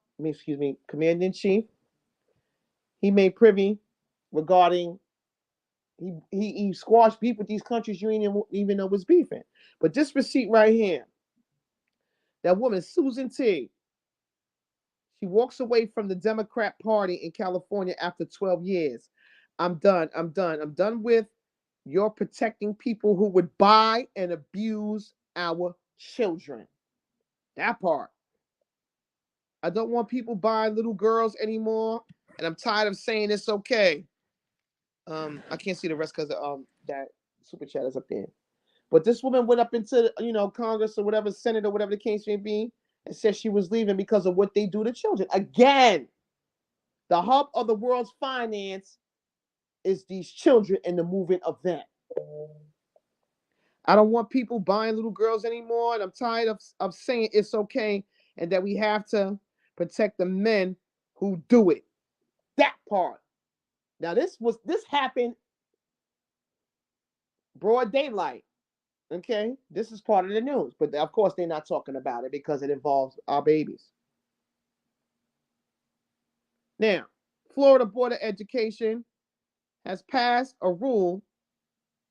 Commander-in-Chief, he made privy regarding, he squashed beef with these countries you didn't even know was beefing. But this receipt right here, that woman, Susan T., she walks away from the Democrat Party in California after 12 years. I'm done. I'm done with your protecting people who would buy and abuse our children. That part. I don't want people buying little girls anymore, and I'm tired of saying it's okay. I can't see the rest because that super chat is up there. But this woman went up into Congress or whatever, Senate or whatever the case may be, and said she was leaving because of what they do to children. Again, the hub of the world's finance is these children and the movement of them. I don't want people buying little girls anymore, and I'm tired of saying it's okay and that we have to protect the men who do it. That part. Now, this happened broad daylight. Okay, this is part of the news, but of course they're not talking about it because it involves our babies. Now, Florida Board of Education has passed a rule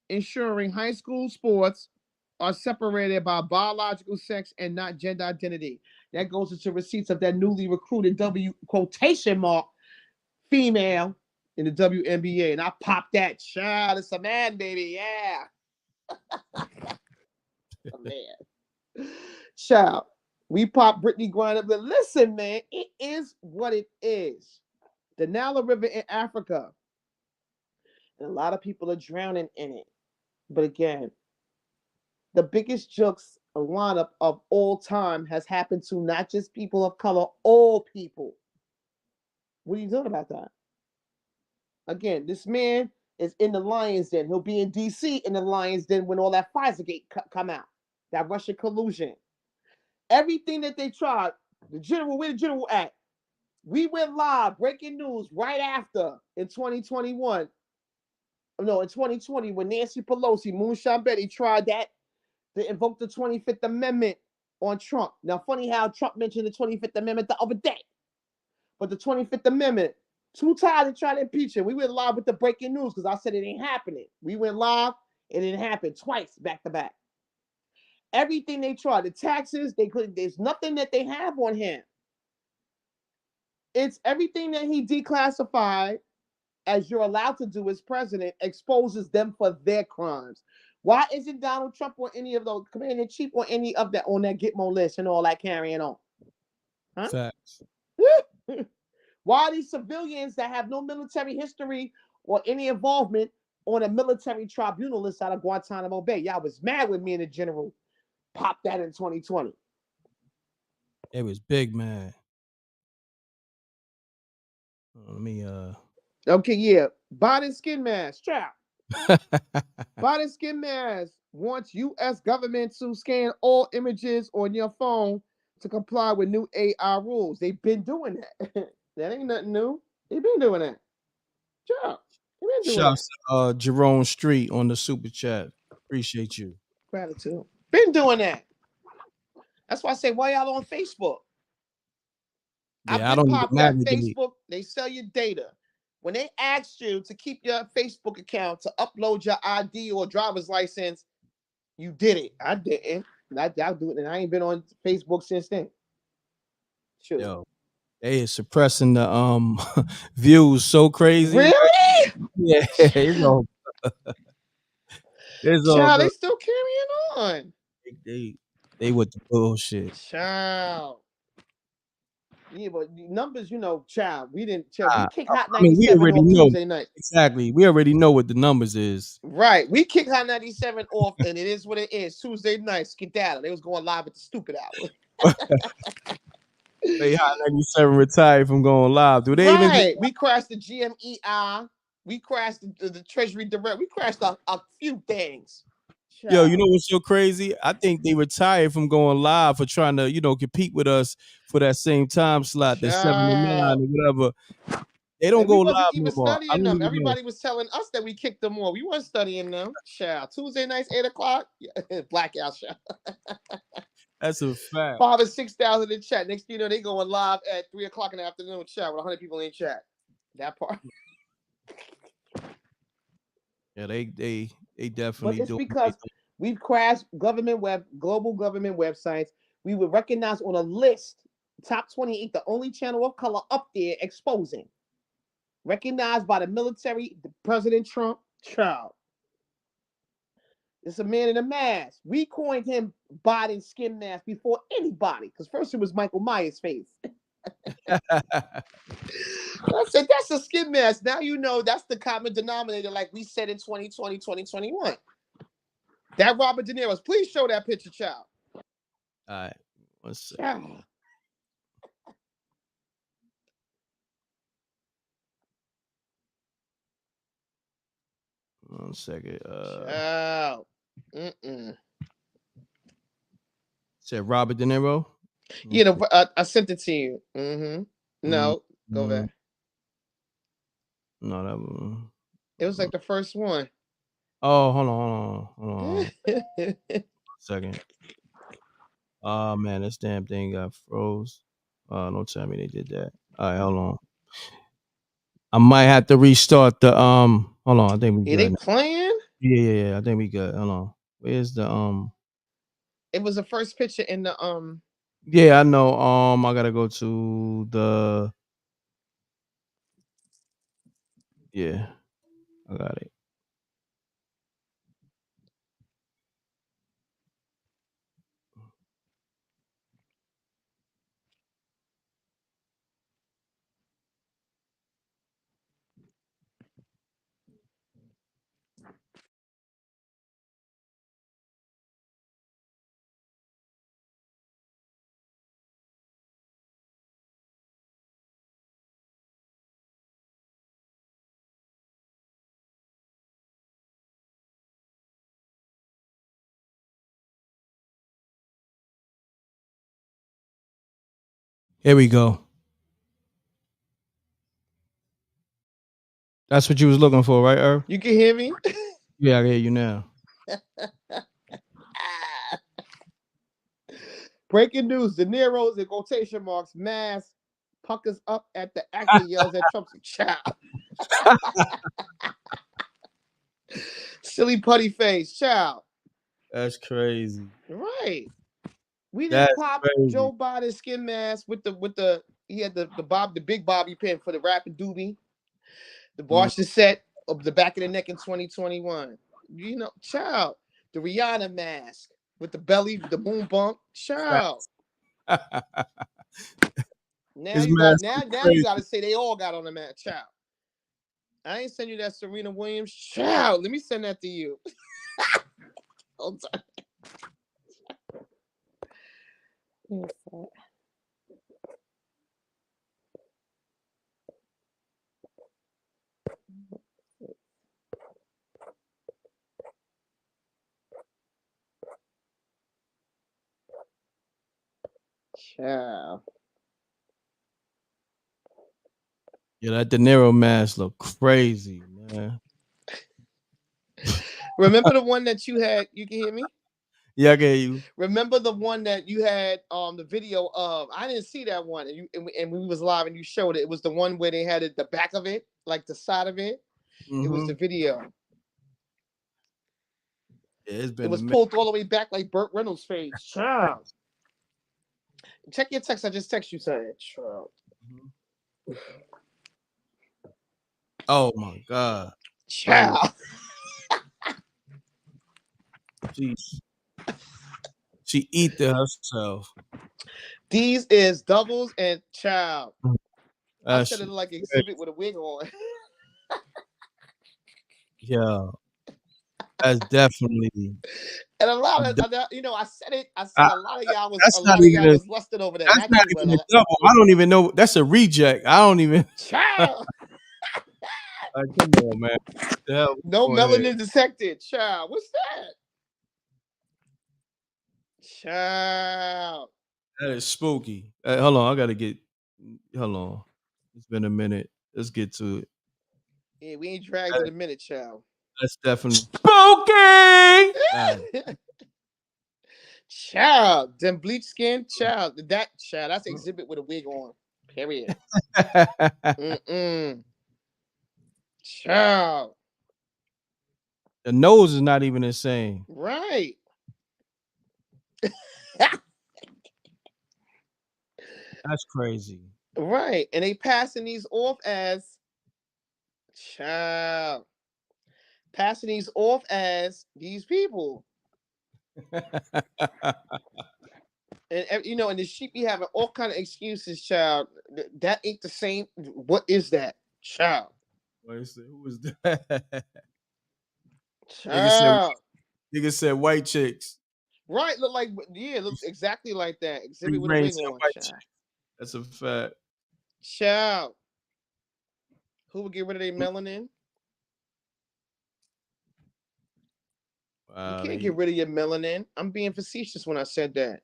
ensuring high school sports are separated by biological sex and not gender identity. That goes into receipts of that newly recruited quotation mark female in the WNBA, and I popped that child. It's a man, baby, yeah. A man. Child, we popped Brittany Griner, but listen, man, it is what it is. The Nile River in Africa. And a lot of people are drowning in it. But again, the biggest jokes lineup of all time has happened to not just people of color, all people. What are you doing about that? Again, this man is in the Lions Den. He'll be in D.C. in the Lions Den when all that Pfizergate come out, that Russian collusion. Everything that they tried, the general, where the general at? We went live, breaking news right after in 2021. No, in 2020 when Nancy Pelosi, Moonshine Betty tried that to invoke the 25th Amendment on Trump. Now, funny how Trump mentioned the 25th Amendment the other day. But the 25th Amendment, too tired to try to impeach him. We went live with the breaking news because I said it ain't happening. We went live, it didn't happen twice back to back. Everything they tried, the taxes, they could. There's nothing that they have on him. It's everything that he declassified, as you're allowed to do as president, exposes them for their crimes. Why isn't Donald Trump on any of those, commander in chief on any of that, on that Gitmo list and all that carrying on? Huh? Facts. Why are these civilians that have no military history or any involvement on a military tribunal list out of Guantanamo Bay? Y'all was mad with me and the general popped that in 2020. It was big, man. Let me Okay, yeah. Biden skin mask, trap. Biden skin mask wants U.S. government to scan all images on your phone to comply with new AI rules. They've been doing that. That ain't nothing new. They've been doing that. Trap. They've been doing that. Shouts to Jerome Street on the super chat. Appreciate you. Gratitude. Been doing that. That's why I say, why y'all on Facebook? I've Yeah, I been don't even popped that navigate. Facebook. They sell your data. When they asked you to keep your Facebook account to upload your ID or driver's license, you did it. I didn't. I'll do it, and I ain't been on Facebook since then. Sure. Yo, they is suppressing the views so crazy. Really? Yeah, it's all Child, they good. still carrying on. They with the bullshit. Child. Yeah, but the numbers, child, we didn't. Child, we kick Hot I mean, we 97 already off know Tuesday night. exactly. We already know what the numbers is. Right. We kicked Hot 97 off, and it is what it is. Tuesday night, skedaddle. They was going live at the stupid hour. They Hot 97 retired from going live. Do they even? Right. We crashed the GMEI. We crashed the Treasury Direct. We crashed a few things. Yo, you know Child. what's so crazy? I think they retired from going live for trying to, compete with us for that same time slot, that 7 to 9 Child. or whatever. They don't And we go wasn't live no even more. I studying don't them. even know. Everybody was telling us that we kicked them more. We weren't studying them. Child. Tuesday nights, 8 o'clock. Yeah. Blackout show. That's a fact. 5 or 6,000 in chat. Next thing you know, they going live at 3 o'clock in the afternoon chat with 100 people in chat. That part. Yeah, they But definitely it's do. because we've crashed global government websites. We were recognized on a list, top 28, the only channel of color up there exposing. Recognized by the military, President Trump. Child. It's a man in a mask. We coined him Biden skin mask before anybody, because first it was Michael Myers' face. I said, that's a skin mask. Now you know that's the common denominator, like we said in 2020, 2021. That Robert De Niro's. Please show that picture, child. All right. One second. Child. One second. Child. Said Robert De Niro. I sent it to you. Mm-hmm. No, go back. No, that one. It was like the first one. Oh, hold on. Second. Oh man, this damn thing got froze. Don't tell me they did that. All right, hold on. I might have to restart the hold on, I think we Yeah, they good. playing? Yeah, I think we good. Hold on. Where's the It was the first picture in the Yeah, I know. I gotta go to the Yeah, I got it. Here we go. That's what you was looking for, right, Irv? You can hear me? Yeah, I hear you now. Breaking news: De Niro's in quotation marks mask puckers up at the actor yells at Trump's child. Silly putty face, child. That's crazy. Right. We didn't That's pop crazy. Joe Biden's skin mask with the he had the big bobby pin for the rapping doobie, the Boston set of the back of the neck in 2021. You know, child, the Rihanna mask with the belly, the moon bump, child. Now His you got mask now is now crazy. you got to say they all got on the mask, child. I ain't send you that Serena Williams, child. Let me send that to you. Hold on. Child. Yeah, that De Niro mask look crazy, man. Remember the one that you had? You can hear me? Yeah, I get you. Remember the one that you had the video of? I didn't see that one, and we was live and you showed it. It was the one where they had it, the back of it, like the side of it. It was the video. Yeah, it's It been a was minute. pulled all the way back like Burt Reynolds' face. Child. Check your text. I just text you something. Child. Oh my God. Child. She eat to herself. These is doubles and child. I That said it shit like crazy. exhibit with a wig on. Yeah, that's definitely. And a lot of you know, I said it. I said a lot of y'all was That's not even a. was lusted over that. That's Not not you, but even a double. I don't even know. That's a reject. I don't even. child. Like, come on, man. What the hell No going here? melanin detected. Child. What's that? Child. That is spooky. Hold on, I gotta get. Hold on. It's been a minute. Let's get to it. Yeah, we ain't dragged in a minute, child. That's definitely spooky. Child. Them bleach skin, child. That child. That's exhibit with a wig on. Period. Child. The nose is not even the same. Right. That's crazy. Right. And they passing these off as child. Passing these off as these people. And you know, and the sheep be having all kind of excuses, child. That ain't the same. What is that, child? Who was that? Child. Nigga said white chicks. Right, look like yeah, looks exactly like that. Exhibit with a Rain wig said on, white child. chicks. That's a fact. Child. Who would get rid of their melanin? Wow, You can't get rid of your melanin. I'm being facetious when I said that.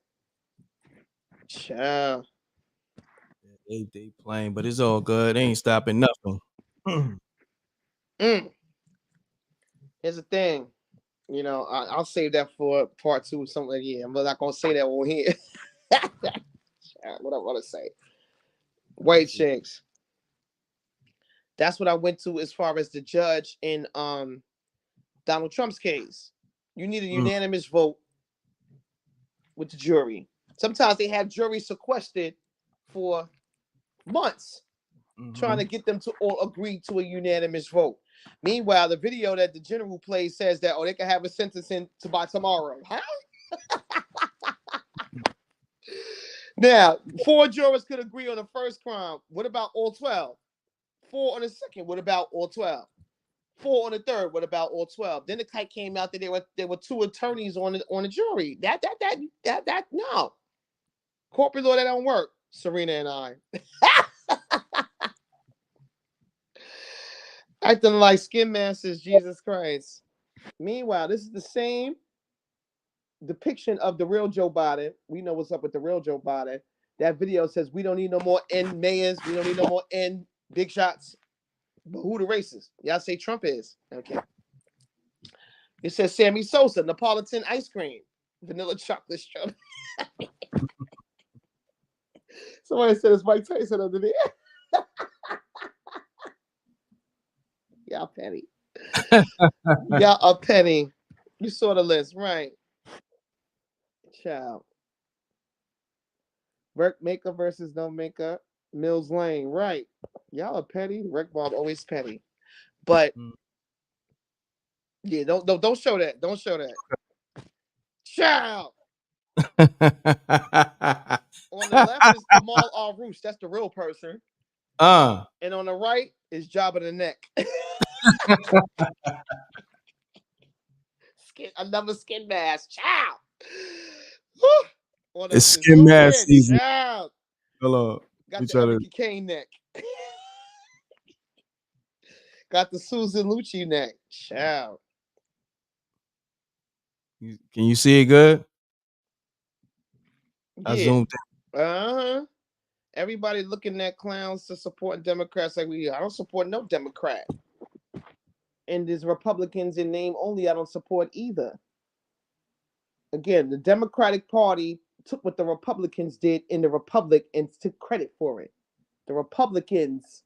Child. They playing, but it's all good. They ain't stopping nothing. Here's the thing. You know, I'll save that for part 2 or something like yeah. I'm not gonna say that on here. What I want to say. White chicks. That's what I went to as far as the judge in Donald Trump's case. You need a unanimous vote with the jury. Sometimes they have juries sequestered for months, trying to get them to all agree to a unanimous vote. Meanwhile, the video that the general plays says that they can have a sentencing by tomorrow. Huh? Now, 4 jurors could agree on the first crime. What about all 12? 4 on the second. What about all 12? 4 on the third. What about all 12? Then the kite came out that there were 2 attorneys on the jury. That no. Corporate law, that don't work. Serena and I. Acting like skin masters, Jesus Christ. Meanwhile, this is the same depiction of the real Joe Biden. We know what's up with the real Joe Biden. That video says we don't need no more N mayors, we don't need no more N big shots. But who the racist? Y'all say Trump is. Okay. It says Sammy Sosa, Neapolitan ice cream, vanilla chocolate strawberry. Somebody said it's Mike Tyson under there. Y'all petty. Y'all are petty. You saw the list, right? Child. Maker versus no maker. Mills Lane, right? Y'all are petty. Wreck Bob always petty. But yeah, don't show that. Don't show that. Child. On the left is Kamal Al-Roosh. That's the real person. And on the right is Jabba the Neck. Another skin mask. Child. It's skin mask season. Child. Hello. Got the Eric Kane neck. Got the Susan Lucci neck. Child. Can you see it good? Yeah. I zoomed in. Everybody looking at clowns to support Democrats like we. I don't support no Democrat. And there's Republicans in name only. I don't support either. Again, the Democratic Party took what the Republicans did in the Republic and took credit for it. The Republicans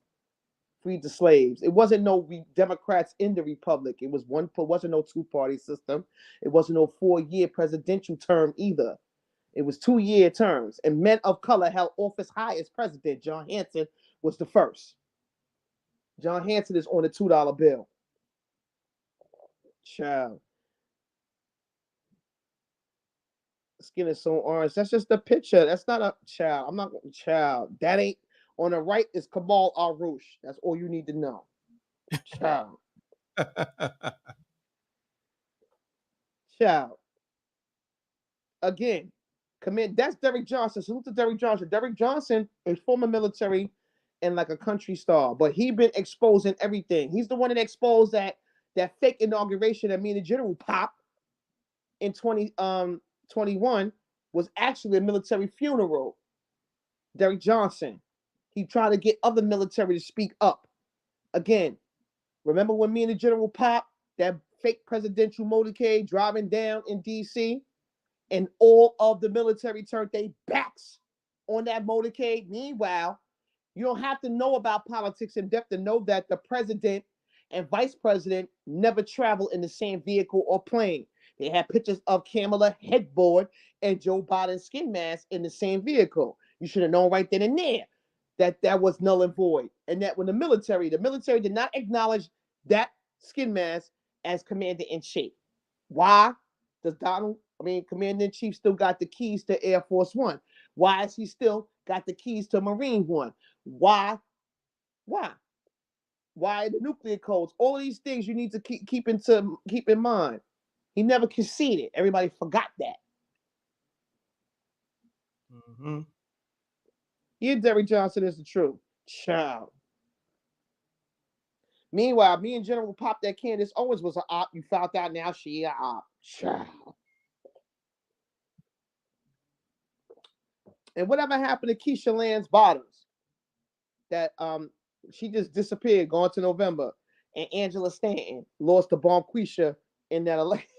freed the slaves. It wasn't no Democrats in the Republic. It was wasn't no two-party system. It wasn't no 4-year presidential term either. It was 2-year terms, and men of color held office high as president. John Hanson was the first. John Hanson is on the $2 bill. Child. Skin is so orange. That's just a picture. That's not a child. I'm not child. That ain't on the right is Kamal Al-Roosh. That's all you need to know. Child. Child. Again, that's Derek Johnson. Salute to Derek Johnson. Derek Johnson is former military and like a country star, but he been exposing everything. He's the one that exposed that fake inauguration that me and the general popped in 2021 was actually a military funeral. Derek Johnson. He tried to get other military to speak up. Again, remember when me and the general popped that fake presidential motorcade driving down in D.C.? And all of the military turned their backs on that motorcade. Meanwhile, you don't have to know about politics in depth to know that the president and vice president never travel in the same vehicle or plane. They had pictures of Kamala headboard and Joe Biden skin mask in the same vehicle. You should have known right then and there that was null and void. And that when the military did not acknowledge that skin mask as commander-in-chief. Why does Commander-in-Chief still got the keys to Air Force One? Why has he still got the keys to Marine One? Why? Why the nuclear codes? All of these things you need to keep in mind. He never conceded. Everybody forgot that. Mm-hmm. Yeah, Derek Johnson is the truth. Child. Meanwhile, me and General Pop that Candace Owens was an op. You found out now she an op. Child. And whatever happened to Keisha Lance Bottoms? That she just disappeared, gone to November. And Angela Stanton lost to Bonquisha in that election.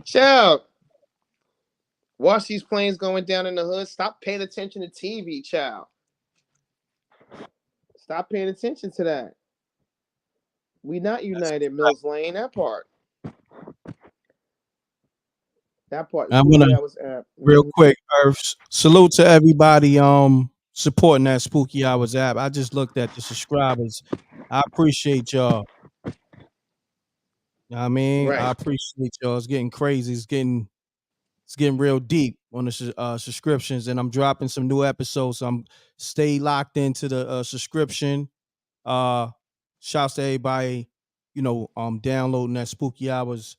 Child. Watch these planes going down in the hood. Stop paying attention to TV, child. Stop paying attention to that. We not united, Mills Lane. That part. That part. I want to real quick, Earth. Salute to everybody supporting that Spooky Hours app. I just looked at the subscribers. I appreciate y'all. I mean, right. I appreciate y'all. It's getting crazy. It's getting real deep on the subscriptions, and I'm dropping some new episodes. So I'm stay locked into the subscription. Shouts to everybody, downloading that Spooky Hours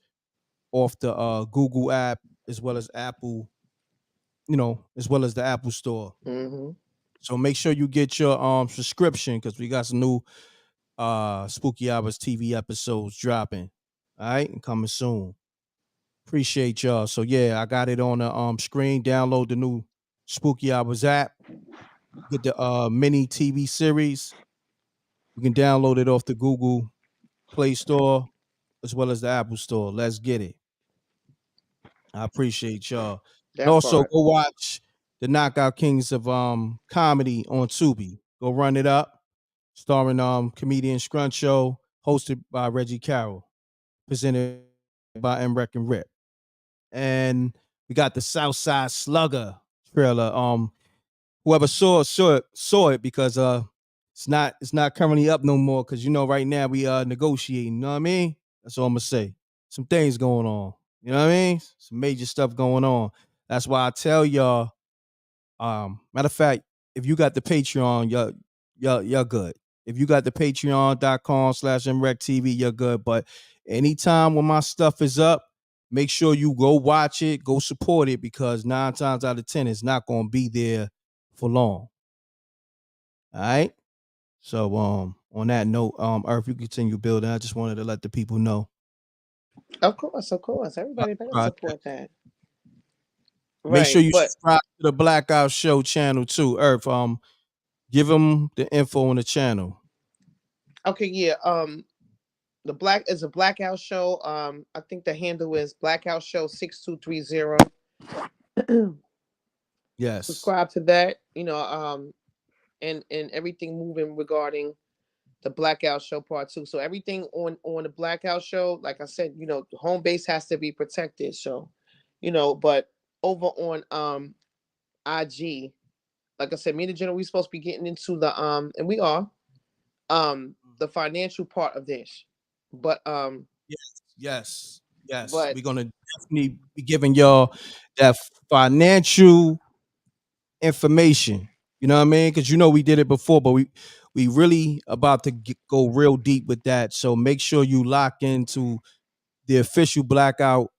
off the Google app as well as Apple, as well as the Apple Store. Mm-hmm. So make sure you get your subscription because we got some new Spooky Hours TV episodes dropping. All right, and coming soon. Appreciate y'all. So yeah, I got it on the screen. Download the new Spooky Hours app. Get the mini TV series. You can download it off the Google Play Store as well as the Apple Store. Let's get it. I appreciate y'all. And That also part. go watch the Knockout Kings of Comedy on Tubi. Go run it up. Starring comedian Scruncho, hosted by Reggie Carroll, presented by M.Reck and Rip. And we got the Southside Slugger trailer. Whoever saw it because it's not currently up no more because right now we negotiating. You know what I mean? That's all I'm gonna say. Some things going on. You know what I mean? Some major stuff going on. That's why I tell y'all. Matter of fact, if you got the Patreon, you're good. If you got the patreon.com/MRecktv, you're good. But anytime when my stuff is up, make sure you go watch it, go support it, because 9 times out of 10, it's not gonna be there for long. All right. So on that note, Earth, you continue building. I just wanted to let the people know. Of course, of course. Everybody better Right. support that. Make sure Right. you But subscribe to the Blackout Show channel too, Earth. Give them the info on the channel. okay, yeah. The black is a blackout show. I think the handle is blackout show 6230. Yes. Subscribe to that. And everything moving regarding the blackout show part 2. So everything on the blackout show, like I said, the home base has to be protected. So, but over on IG, like I said, me and the general, we supposed to be getting into the and we are the financial part of this. But Yes. but We're gonna definitely be giving y'all that financial information. You know what I mean? Because we did it before, but we really about to go real deep with that. So make sure you lock into the official Blackout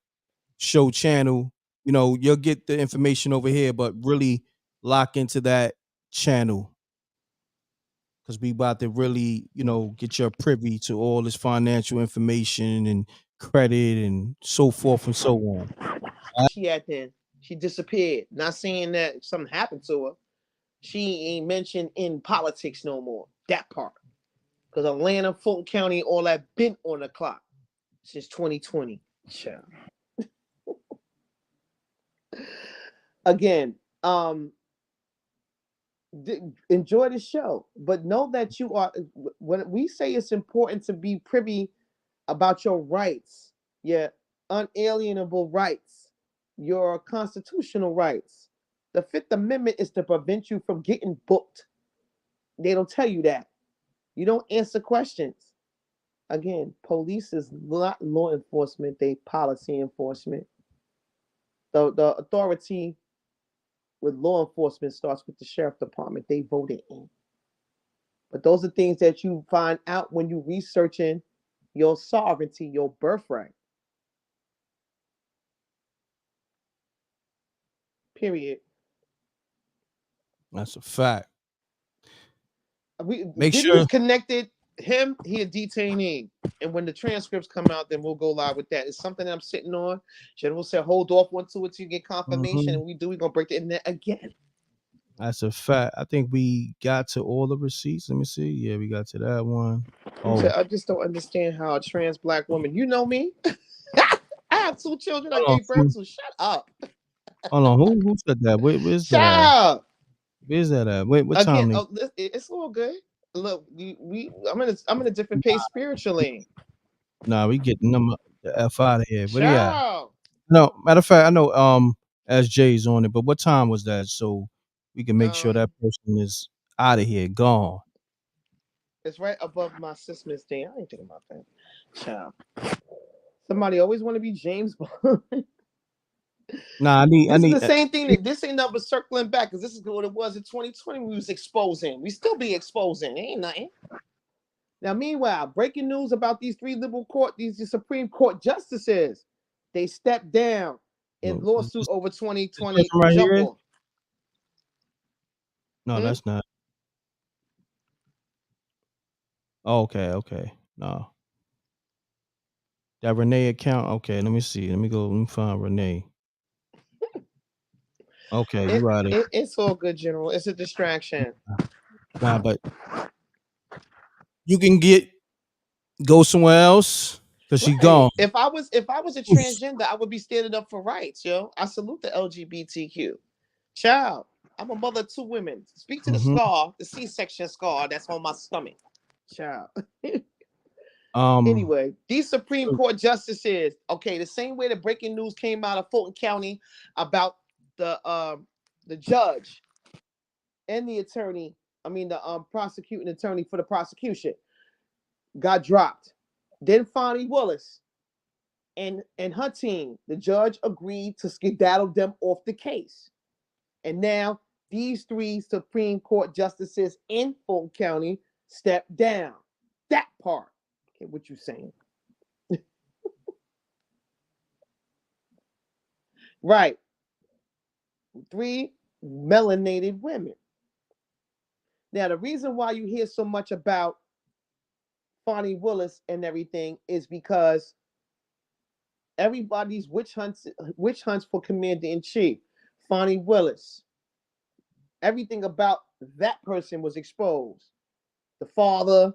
Show channel. You'll get the information over here, but really lock into that channel because we about to really, get your privy to all this financial information and credit and so forth and so on. she had then she disappeared. Not saying that something happened to her. She ain't mentioned in politics no more. That part. Because Atlanta, Fulton County, all that been on the clock since 2020. Child. Again, enjoy the show, but know that you are. When we say it's important to be privy about your rights, your unalienable rights, your constitutional rights. The Fifth Amendment is to prevent you from getting booked. They don't tell you that. You don't answer questions. Again, police is not law enforcement, they policy enforcement. The authority with law enforcement starts with the sheriff department. They voted in. But those are things that you find out when you researching your sovereignty, your birthright. Period. That's a fact. We Make Diddy sure. connected him. He a detainee, and when the transcripts come out, then we'll go live with that. It's something that I'm sitting on. General said, "Hold off one to it till you get confirmation," Mhm. and we do. We gonna break the internet again. That's a fact. I think we got to all the receipts. Let me see. Yeah, we got to that one. Oh, I just don't understand how a trans black woman. You know me. I have 2 children I hold on. gave birth to. Shut up. Hold on. Who said that? Where's Shut that at? up. Where's that at? Wait, what Again. time? Oh, it's all good. Look, I'm in a different pace spiritually. Nah, we getting them the F out of here. Where they at? Ciao. No, matter of fact, I know SJ's on it, but what time was that? So we can make sure that Um, person is out of here, gone. it's right above my Sismas thing. I ain't thinking about that. Ciao. Somebody always want to be James Bond. Nah, I need, I This is need. the same thing that this ain't nothing but circling back because this is what it was in 2020. We was exposing. We still be exposing. It ain't nothing. Now, meanwhile, breaking news about these 3 liberal court, these Supreme Court justices, they stepped down in No, lawsuit over this 2020 person right jump here? off. No, Hmm? that's not. Oh, okay. No, That Renee account. Okay, let me see. Let me go. Let me find Renee. Okay, you got it. It's all good, General. It's a distraction. Nah, but you can go somewhere else because she Right. gone. If I was a transgender, I would be standing up for rights, yo. I salute the LGBTQ. Child, I'm a mother of 2 women. Speak to the Mhm. scar, the C-section scar that's on my stomach. Child. Um. Anyway, these Supreme Court justices, okay, the same way the breaking news came out of Fulton County about the judge and the attorney, I mean the prosecuting attorney for the prosecution got dropped. Then Fonnie Willis and her team, the judge agreed to skedaddle them off the case. And now these 3 Supreme Court justices in Fulton County stepped down. That part. Okay, what you saying? Right. 3 melanated women. Now, the reason why you hear so much about Fonnie Willis and everything is because everybody's witch hunts for commander in chief. Fonnie Willis. Everything about that person was exposed. The father,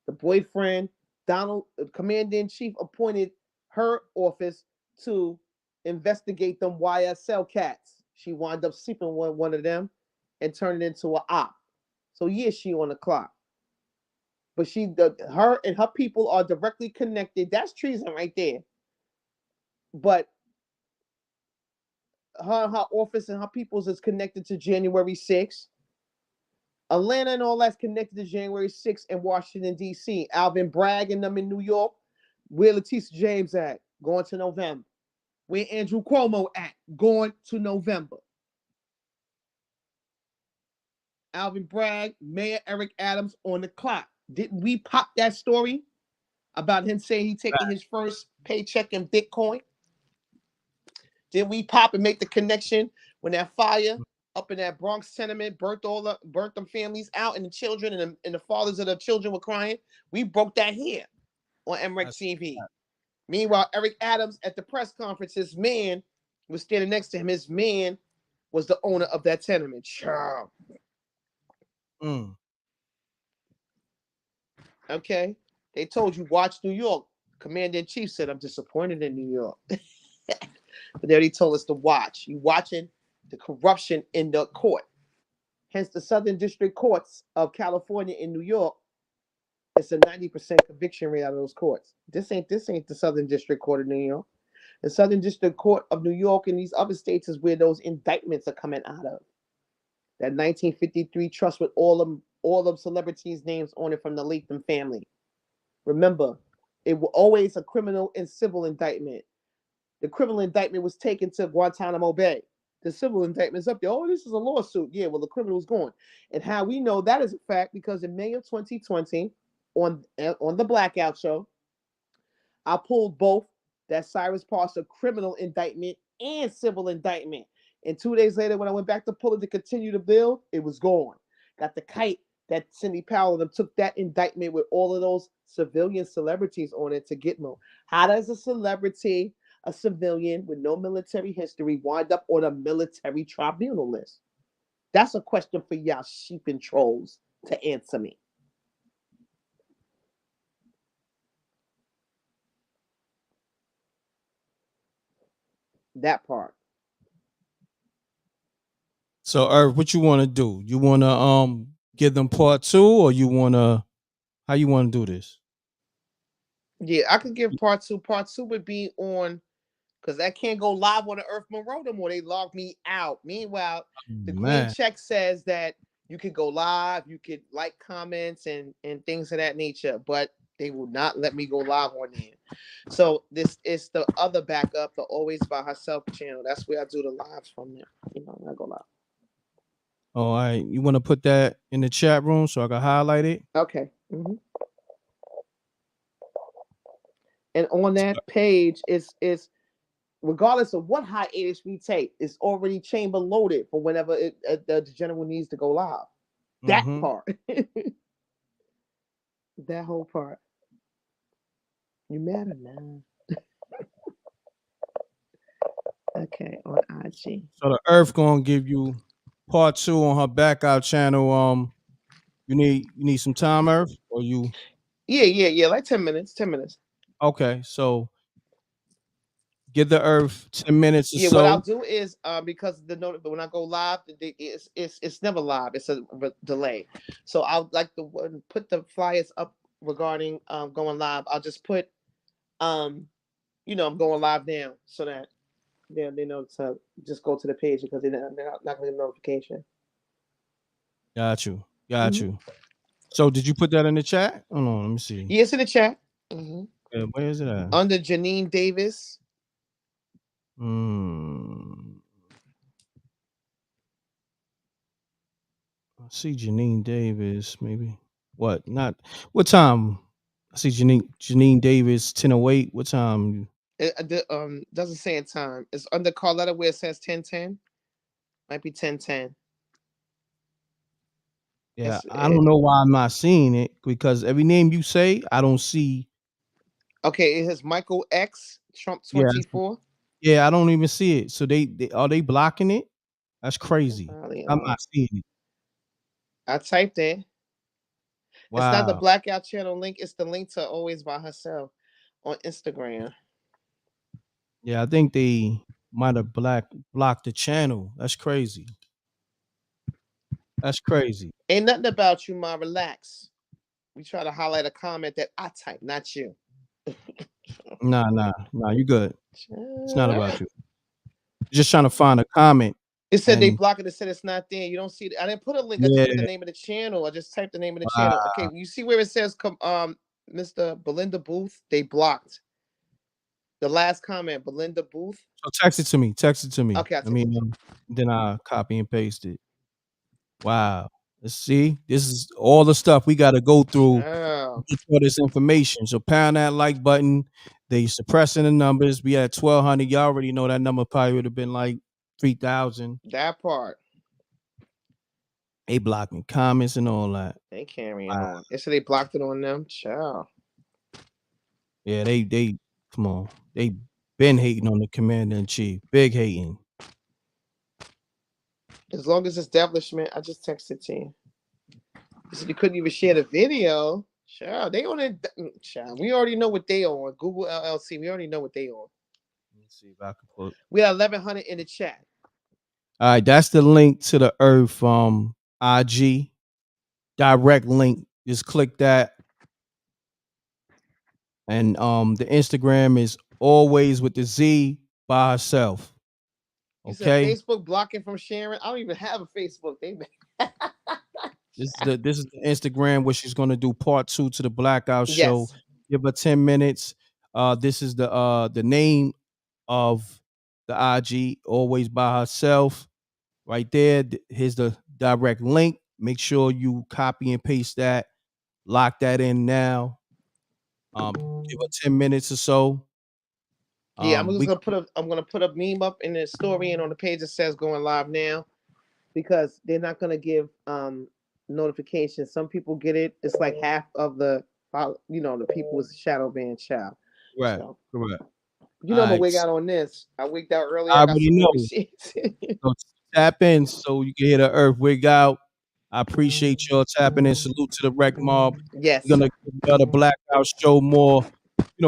the boyfriend, Donald, commander in chief appointed her office to investigate them YSL cats. She wound up sleeping with one of them and turned it into an op. So yeah, she on the clock. But her and her people are directly connected. That's treason right there. But her office and her people's is connected to January 6th. Atlanta and all that's connected to January 6th in Washington, D.C. Alvin Bragg and them in New York. Where Letitia James at? Going to November. Where Andrew Cuomo at? Going to November. Alvin Bragg, Mayor Eric Adams on the clock. Didn't we pop that story about him saying he taking his first paycheck in Bitcoin? Did we pop and make the connection when that fire up in that Bronx tenement burnt them families out, and the children and the fathers of the children were crying? We broke that here on MRecktv. Meanwhile, Eric Adams at the press conference, his man was standing next to him. His man was the owner of that tenement. Child. Okay. They told you, watch New York. Commander-in-Chief said, I'm disappointed in New York. But they already told us to watch. You watching the corruption in the court. Hence, the Southern District Courts of California and New York, it's a 90% conviction rate out of those courts. This ain't the Southern District Court of New York. The Southern District Court of New York and these other states is where those indictments are coming out of. That 1953 trust with all them celebrities' names on it from the Latham family. Remember, it was always a criminal and civil indictment. The criminal indictment was taken to Guantanamo Bay. The civil indictment's up there. Oh, this is a lawsuit. Yeah, well, the criminal's gone. And how we know that is a fact, because in May of 2020, on the Blackout Show, I pulled both that Cyrus Parser criminal indictment and civil indictment. And 2 days later, when I went back to pull it to continue to build, it was gone. Got the kite that Cindy Powell and them took that indictment with all of those civilian celebrities on it to Gitmo. How does a celebrity, a civilian with no military history, wind up on a military tribunal list? That's a question for y'all sheep and trolls to answer me. That part. So, Earth, what you want to do? You want to give them part 2, or you want to? How you want to do this? Yeah, I could give part 2. Part 2 would be on, because I can't go live on the Earth Monroe no more. They logged me out. Meanwhile, the green Man, check says that you could go live, you could like comments and things of that nature, but they will not let me go live on there. So this is the other backup, the Always by Herself channel. That's where I do the lives from there. I go live. all right. You want to put that in the chat room so I can highlight it? Okay. And on that page is regardless of what hiatus we take, it's already chamber loaded for whenever the general needs to go live. That part. That whole part. You mad or not? Okay, on IG. So the Earth gonna give you part 2 on her backup channel. You need some time, Earth, or you Yeah. Like 10 minutes. 10 minutes. okay? So give the Earth 10 minutes or Yeah, what I'll so. do is because the note when I go live, it's never live. It's a delay. So I'll like the one put the flyers up regarding going live. I'll just put um I'm going live now so that they know to just go to the page because they're not going to get a notification. Got you. Mhm. So did you put that in the chat? Hold on, let me see. Yes, in the chat. Hmm. Yeah, where is it at? Under Janine Davis. I see Janine Davis, maybe. What? Not what time? I see Janine Davis, 10:08. What time? It doesn't say in time. It's under Carletta where it says 10:10. Might be 10:10. Yeah, I don't know why I'm not seeing it because every name you say, I don't see. Okay, it has Michael X Trump Yeah, 24. yeah, I don't even see it. So they are they blocking it? That's crazy. Probably I'm are. not seeing it. I typed it. It's not the Wow. Blackout channel link. It's the link to Always by Herself on Instagram. Yeah, I think they might have blocked the channel. That's crazy. That's crazy. Ain't nothing about you, ma. Relax. We try to highlight a comment that I typed, not you. Nah. You good. It's not about you. Just trying to find a comment. It said they And blocked it. It said it's not there. You don't see it. I didn't put a link. I just yeah, put the name of the channel. I just typed the name of the wow. channel. Okay, you see where it says Mr. Belinda Booth? They blocked the last comment. Belinda Booth. So text it to me. Text it to me. Okay, I'll I mean, then I copy and paste it. Wow. Let's see. This is all the stuff we got to go through to Oh, get all this information. So pound that like button. They suppressing the numbers. We had 1,200. Y'all already know that number probably would have been like 3,000. that part. They blocking comments and all that. They carrying Wow. on. They said they blocked it on them. Ciao. Yeah, they come on. They been hating on the commander in chief. Big hating. As long as it's establishment, I just texted to you. You said you couldn't even share the video. Child, they on it. Child, we already know what they on. Google LLC. We already know what they on. Let me see if I can put. We got 1,100 in the chat. All right, that's the link to the Earth IG direct link. Just click that, and the Instagram is always with the Z by herself. You said Okay, Facebook blocking from sharing. I don't even have a Facebook. They this is the Instagram where she's gonna do part 2 to the Blackout show. yes. Give her 10 minutes. This is the name of the IG, always by herself. Right there. Here's the direct link. Make sure you copy and paste that. Lock that in now. Give her 10 minutes or so. Yeah, I'm We gonna put a meme up in the story and on the page that says going live now because they're not gonna give notifications. Some people get it. It's like half of the the people with shadow banned child. correct. So Correct. I'm All gonna right. wig out on this. I wigged out earlier. I I got already some more know. receipts. So tap in so you can hear the Earth wig out. I appreciate y'all tapping in. Salute to the Wreck Mob. Yes. We're gonna give y'all the Blackout show more,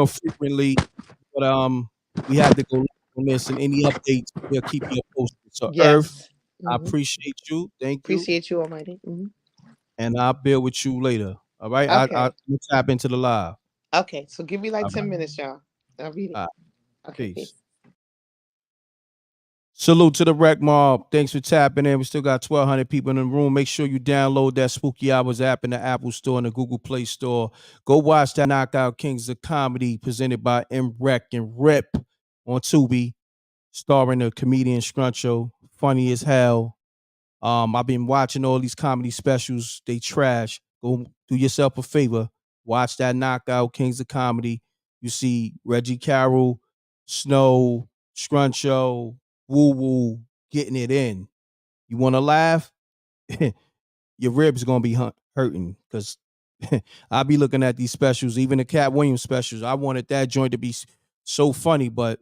frequently. But we had to go live on this, and any updates we'll keep you posted. So Earth, Yes. I Mhm. appreciate you. Thank you, Appreciate you, Almighty. and I'll build with you later. All right, I Okay. tap into the live. Okay. So give me like All 10 right, minutes, y'all. I'll read it. all right. Okay. Peace. Peace. Salute to the Wreck Mob. Thanks for tapping in. We still got 1,200 people in the room. Make sure you download that Spooky Hours app in the Apple Store and the Google Play Store. Go watch that Knockout Kings of Comedy presented by M.Reck and Rip on Tubi, starring the comedian Scruncho. Funny as hell. I've been watching all these comedy specials. They trash. Go do yourself a favor. Watch that Knockout Kings of Comedy. You see Reggie Carroll, Snow, Scruncho, Woo Woo getting it in. You want to laugh? Your ribs gonna be hurting because I be looking at these specials, even the Cat Williams specials. I wanted that joint to be so funny, but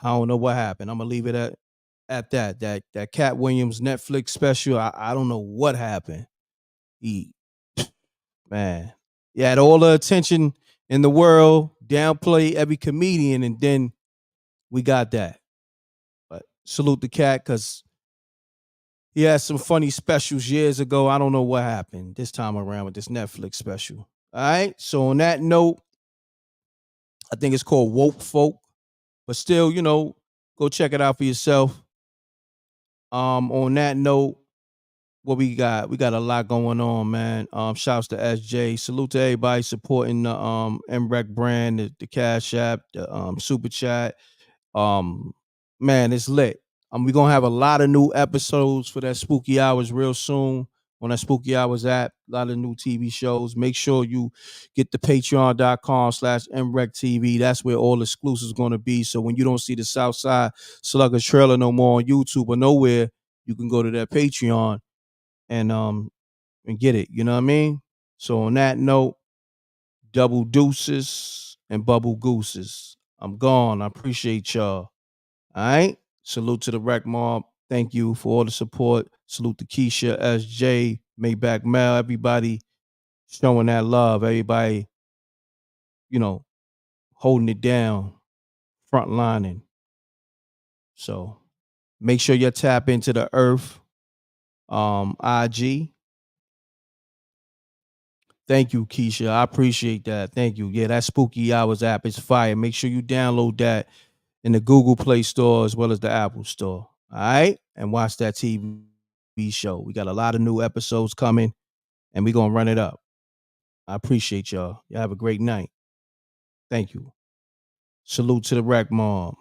I don't know what happened. I'm gonna leave it at that. That Cat Williams Netflix special. I don't know what happened. He man, he had all the attention in the world, downplay every comedian, and then we got that. But salute the Cat because he had some funny specials years ago. I don't know what happened this time around with this Netflix special. All right. So on that note, I think it's called Woke Folk, but still, go check it out for yourself. On that note, what we got? We got a lot going on, man. Shouts to SJ. Salute to everybody supporting the M.Reck brand, the Cash App, the Super Chat. Man, it's lit. We're gonna have a lot of new episodes for that Spooky Hours real soon on that Spooky Hours app. A lot of new TV shows. Make sure you get the patreon.com/MRecktv. That's where all exclusives gonna be. So when you don't see the Southside Slugger trailer no more on YouTube or nowhere, you can go to that Patreon and get it. You know what I mean? So on that note, double deuces and bubble gooses. I'm gone. I appreciate y'all. All right. Salute to the Rec Mob. Thank you for all the support. Salute to Keisha, SJ, Maybach Mel, everybody showing that love. Everybody, holding it down, front lining. So make sure you tap into the Earth IG. Thank you, Keisha. I appreciate that. Thank you. Yeah, that Spooky Hours app is fire. Make sure you download that in the Google Play Store as well as the Apple Store. All right? And watch that TV show. We got a lot of new episodes coming, and we're going to run it up. I appreciate y'all. Y'all have a great night. Thank you. Salute to the Rec Mom.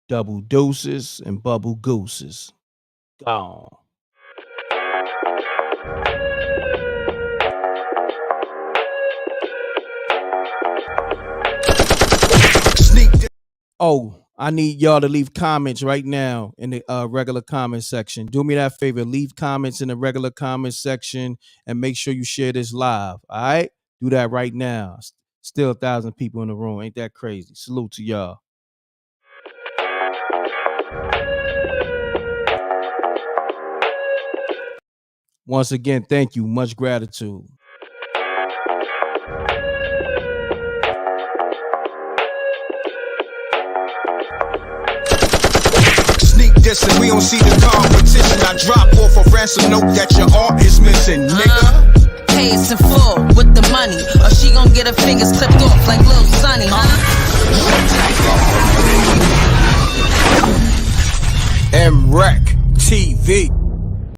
Double deuces and bubble gooses. Gone. Oh, I need y'all to leave comments right now in the regular comment section. Do me that favor. Leave comments in the regular comment section and make sure you share this live. All right? Do that right now. Still 1,000 people in the room. Ain't that crazy? Salute to y'all. Once again, thank you. Much gratitude. Dissing, we don't see the competition. I drop off a ransom note that your art is missing, nigga. Pays in full with the money, or she gon' get her fingers clipped off like Lil Sonny, MRecktv.